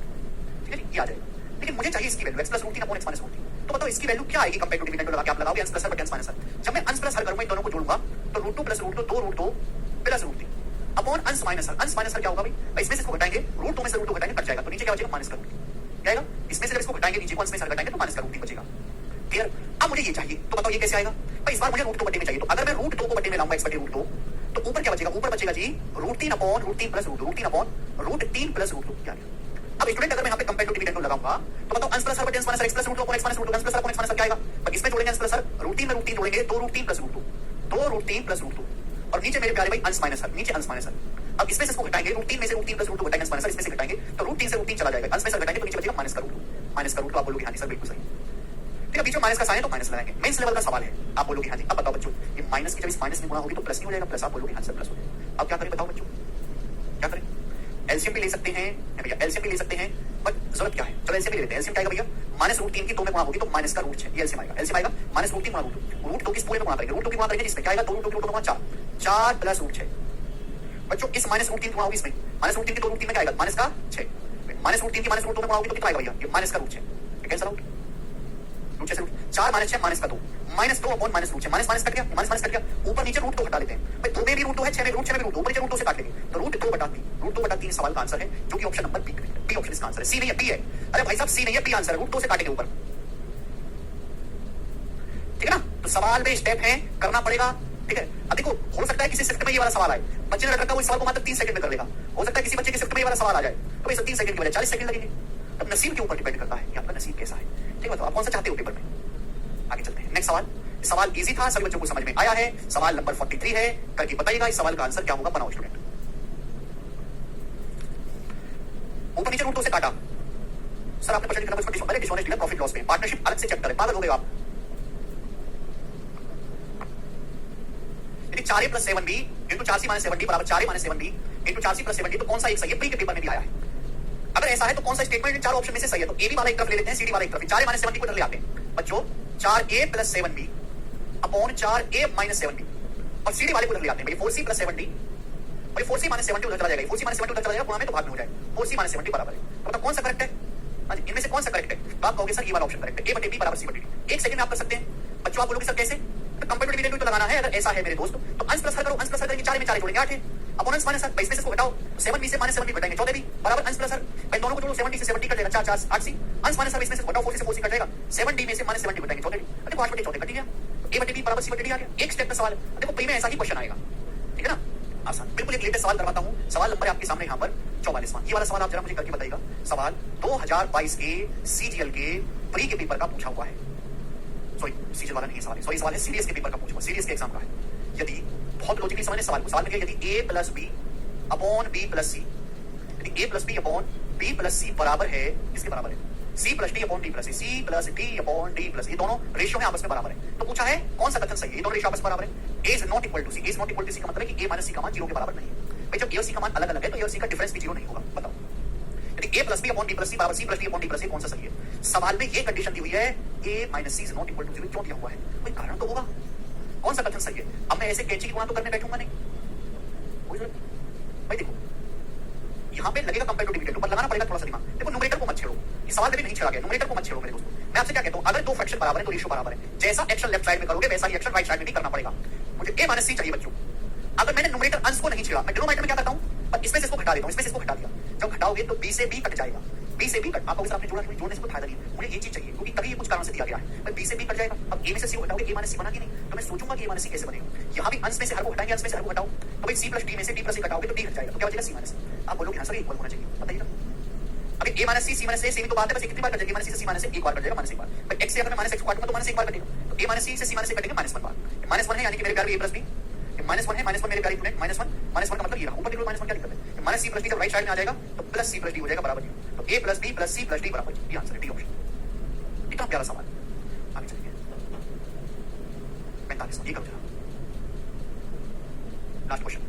ठीक है जी, ये आ जाएगा। लेकिन मुझे चाहिए इसकी वैल्यू x + √3 अपॉन x - √3, तो बताओ इसकी वैल्यू क्या आएगी कंपेयर टू डिविडेंड लगा के आप लगाओगे अंश प्लस हर बटे अंश माइनस हर। जब मैं अंश प्लस हर करूंगा इन दोनों को जोड़ूंगा तो √2 + √2 2 √2 + √3 अपॉन अंश माइनस हर। अंश माइनस हर क्या होगा भाई? इसमें से इसको घटाएंगे, √2 में से √2 घटाएंगे कट जाएगा, तो नीचे क्या बचेगा? माइनस का √3 क्या आएगा? इसमें से जब इसको घटाएंगे नीचे को अंश में से हर घटाएंगे तो माइनस का √3 बचेगा। क्लियर? अब मुझे ये चाहिए, तो बताओ ये कैसे आएगा भाई? इस बार मुझे √2 बटे में चाहिए, तो अगर मैं √2 को बटे में लाऊंगा x बटे √2 तो ऊपर क्या बचेगा? ऊपर बचेगा जी √3 अपॉन √3 + √2, √3 अपॉन √3 + √2 क्या आएगा? अब स्टूडेंट अगर मैं यहाँ पे कंपेयर टू डिविडेंड लगाऊंगा तो बताओ अंश प्लस हर बटे अंश माइनस हर, x + √2 अपॉन x - √2, अंश प्लस हर अपॉन x माइनस हर क्या आएगा? पर इसमें जोड़ेंगे अंश प्लस हर, √3 में √3 जोड़ेंगे 2 √3 + √2, 2 √3 + √2 और नीचे मेरे प्यारे भाई अंश माइनस हर, नीचे अंश माइनस हर। अब इसमें से इसको घटाएंगे, √3 में से √3 + √2 घटाएंगे अंश माइनस हर, इसमें से घटाएंगे तो √3 से √3 चला जाएगा, अंश में से घटाएंगे तो नीचे बचेगा माइनस का √2, माइनस का √2। आप बोलोगे हाँ जी सर बिल्कुल सही, ठीक है। बीच में माइनस का साइन है तो माइनस लगाएंगे, मेंस लेवल का सवाल है। आप बोलोगे हाँ जी। अब बताओ बच्चों, ये माइनस की जब इस माइनस में गुणा होगी तो प्लस नहीं हो जाएगा? प्लस। आप बोलोगे हाँ सर प्लस हो जाएगा। अब क्या करें बताओ बच्चों, क्या करें? एलसीएम भी ले सकते हैं भैया, एलसीएम भी ले सकते हैं, बट जरूरत क्या है? चलो एलसीएम भी लेते हैं। एलसीएम क्या आएगा भैया? -√3 की 2 में गुणा होगी तो माइनस का √6, ये एलसीएम आएगा। एलसीएम आएगा -√3 × √2, √2 की पूरे में गुणा करेंगे, √2 की गुणा करेंगे जिसमें क्या आएगा? 2 √2 की 4, 4 + √6 बच्चों इस -√3 गुणा होगी इसमें, -√3 की 2 √3 में क्या आएगा? माइनस का 6, -√3 की -√2 में गुणा होगी तो कितना आएगा भैया? ये माइनस का √6, कैंसिल आउट, √6 से 4 - 6 माइनस का 2, -2 अपॉन -√6, माइनस माइनस कट गया, माइनस माइनस कट गया, ऊपर नीचे √2 हटा लेते हैं भाई, 2 में भी √2 है, 6 में √6 में भी √2, ऊपर नीचे √2 से काट लेंगे तो √2/3 सवाल का आंसर है, जो कि ऑप्शन नंबर बी ऑप्शन इसका आंसर है। सी नहीं है बी है, अरे भाई साहब सी नहीं है बी आंसर है, √2 से काटेंगे ऊपर, ठीक है ना। तो सवाल में स्टेप है, करना पड़ेगा, ठीक है। अब देखो हो सकता है किसी शिफ्ट में ये वाला सवाल आए, बच्चे ने रखा वो इस सवाल को मात्र 3 सेकंड में कर लेगा, हो सकता है किसी बच्चे की शिफ्ट में ये वाला सवाल आ जाए तो भाई 3 सेकंड की बजाय 40 सेकंड लगेंगे। अब नसीब के ऊपर डिपेंड करता है कि आपका नसीब कैसा है, ठीक है। तो आप कौन सा चाहते हो पेपर में? आगे चलते हैं, नेक्स्ट सवाल। सवाल इजी था, सभी बच्चों को समझ में आया है। सवाल नंबर 43 है, करके बताइएगा इस सवाल का आंसर क्या होगा। बनाओ स्टूडेंट, ऊपर नीचे √2 से काटा सर आपने परसेंटेज नंबर इसको अरे डिसऑनेस्ट प्रॉफिट लॉस में पार्टनरशिप अलग से चेक करें, पागल हो गए आप। यदि 4a + 7b × 4c - 7d = 4a - 7b × 4c + 7d तो कौन सा एक सही है? प्री के पेपर में भी आया है। अगर ऐसा है तो कौन सा स्टेटमेंट इन चार ऑप्शन में से सही है? तो ए बी वाला एक तरफ ले लेते हैं, सी डी वाला एक तरफ, 4a - 7b को इधर ले आते हैं बच्चों, 4a + 7b upon 4a - 7b और सी डी वाले को इधर ले आते हैं भाई, 4c + 7d भाई 4c - 7d उधर चला जाएगा, 4c - 7d उधर चला जाएगा, गुणा में तो भाग में हो जाएगा, 4c - 7d बराबर है। तो बताओ कौन सा करेक्ट है? हां जी, इनमें से कौन सा करेक्ट है? तो आप कहोगे सर ये वाला ऑप्शन करेक्ट है, a/b = c/d। एक सेकंड में आप कर सकते हैं बच्चों। आप बोलोगे सर कैसे? तो कंपेयर टू डिविडेंड तो लगाना है। अगर ऐसा है मेरे दोस्त तो अंश प्लस हर करो, अंश प्लस हर करके 4 में 4 जोड़ेंगे 8 है, अपोनेंट्स माइनस सर, इसमें से इसको घटाओ, 7b से माइनस 7b घटाएंगे 14b बराबर अंश प्लस सर, भाई दोनों को जोड़ो, 70 से 70 कट जाएगा 4 4 8c, अंश माइनस सर, इसमें से घटाओ 4 से 4c कट जाएगा, 7d में से माइनस 70 घटाएंगे 14d, देखो 8 बटे 14 कट गया, a बटे b बराबर c बटे d आ गया। एक स्टेप का सवाल है, देखो प्री में ऐसा ही क्वेश्चन आएगा, ठीक है ना, आसान। बिल्कुल एक लेटेस्ट सवाल करवाता हूं, सवाल नंबर है आपके सामने यहाँ पर 44वां। ये वाला सवाल आप जरा मुझे करके बताइएगा। सवाल 2022 के सीजीएल के प्री के पेपर का पूछा हुआ है, सॉरी सीजीएल वाला नहीं सवाल है, सॉरी सवाल है सीडीएस के पेपर का पूछा हुआ, सीडीएस के एग्जाम का है। यदि बहुत लॉजिकली समझने सवाल को, सवाल में यदि a plus B upon B plus C, यदि a plus B upon B plus C बराबर है, किसके बराबर है, c plus D upon D plus C plus D upon D plus, ये दोनों रेशियो में आपस में बराबर है, तो पूछा है कौन सा कथन सही है, ये दोनों रेशियो आपस में बराबर है। a is not equal to C, a is not equal to C का मतलब है कि a माइनस सी का मान 0 के बराबर नहीं है। भाई जब a और c का मान अलग अलग है तो a और c का डिफरेंस भी 0 नहीं होगा, बताओ। यदि a plus B upon B plus C बराबर c plus D upon D plus, कौन सा सही है। सवाल में ये कंडीशन दी हुई है a minus c is not equal to 0, क्यों दिया हुआ है, कोई कारण तो होगा, कौन सा कथन सही है। अब मैं ऐसे कैंची की गुणा तो करने बैठूंगा नहीं, कोई जरूरत नहीं। भाई देखो यहाँ पे लगेगा कंपेयर टू डिविडेंड, ऊपर लगाना पड़ेगा थोड़ा सा दिमाग। देखो न्यूमरेटर को मत छेड़ो, ये सवाल में भी नहीं छेड़ा गया, न्यूमरेटर को मत छेड़ो मेरे दोस्तों। मैं आपसे क्या कहता हूँ, अगर दो फ्रैक्शन बराबर है तो रेशियो बराबर है, जैसा एक्शन लेफ्ट साइड में करोगे वैसा ही एक्शन राइट साइड में भी करना पड़ेगा। मुझे a माइनस सी चाहिए बच्चों, अगर मैंने न्यूमरेटर अंश को नहीं छेड़ा, मैं डिनोमिनेटर में क्या करता हूँ, पर इसमें से इसको घटा देता हूँ, इसमें से इसको घटा दिया, जब घटाओगे तो b से b कट जाएगा, b से b कट, आपको आपने जोड़ा, जोड़ने से कोई फायदा नहीं है, मुझे ये चीज चाहिए क्योंकि तभी ये कुछ कारण से दिया गया है। मैं b से b कट जाएगा, अब a में से c को घटाओगे, a माइनस c बना कि नहीं, तो मैं सोचूंगा कि a माइनस c कैसे बनेगा। यहाँ भी अंश में से हर को हटाएंगे, अंश में से हर को हटाओ, तो भाई c प्लस d में से d प्लस c घटाओगे तो d घट जाएगा, तो क्या बचेगा c माइनस। आप बोलोगे हाँ सर इक्वल होना चाहिए, बताइए ना। अभी a minus c minus a same तो बात है, बस कितनी बार कट जाएगी, माइनस c से c माइनस एक बार कट जाएगा, माइनस एक बार। भाई x से अगर मैं माइनस x को काटूंगा तो माइनस एक बार कटेगा, तो a माइनस c से c माइनस कटेगा माइनस 1 बार, माइनस 1 है यानी कि मेरे प्यारे a प्लस b, माइनस 1 है, माइनस 1 मेरे प्यारे स्टूडेंट, माइनस 1 का मतलब ये रहा, ऊपर निकलो माइनस 1 क्या दिक्कत है, माइनस c प्लस d जब राइट साइड में आ जाएगा तो प्लस c प्लस d हो जाएगा बराबर 0, तो a plus b plus c plus d बराबर, ये आंसर है डी ऑप्शन। इतना प्यारा सवाल, आगे चलिए 45वां, ये करो जरा लास्ट क्वेश्चन।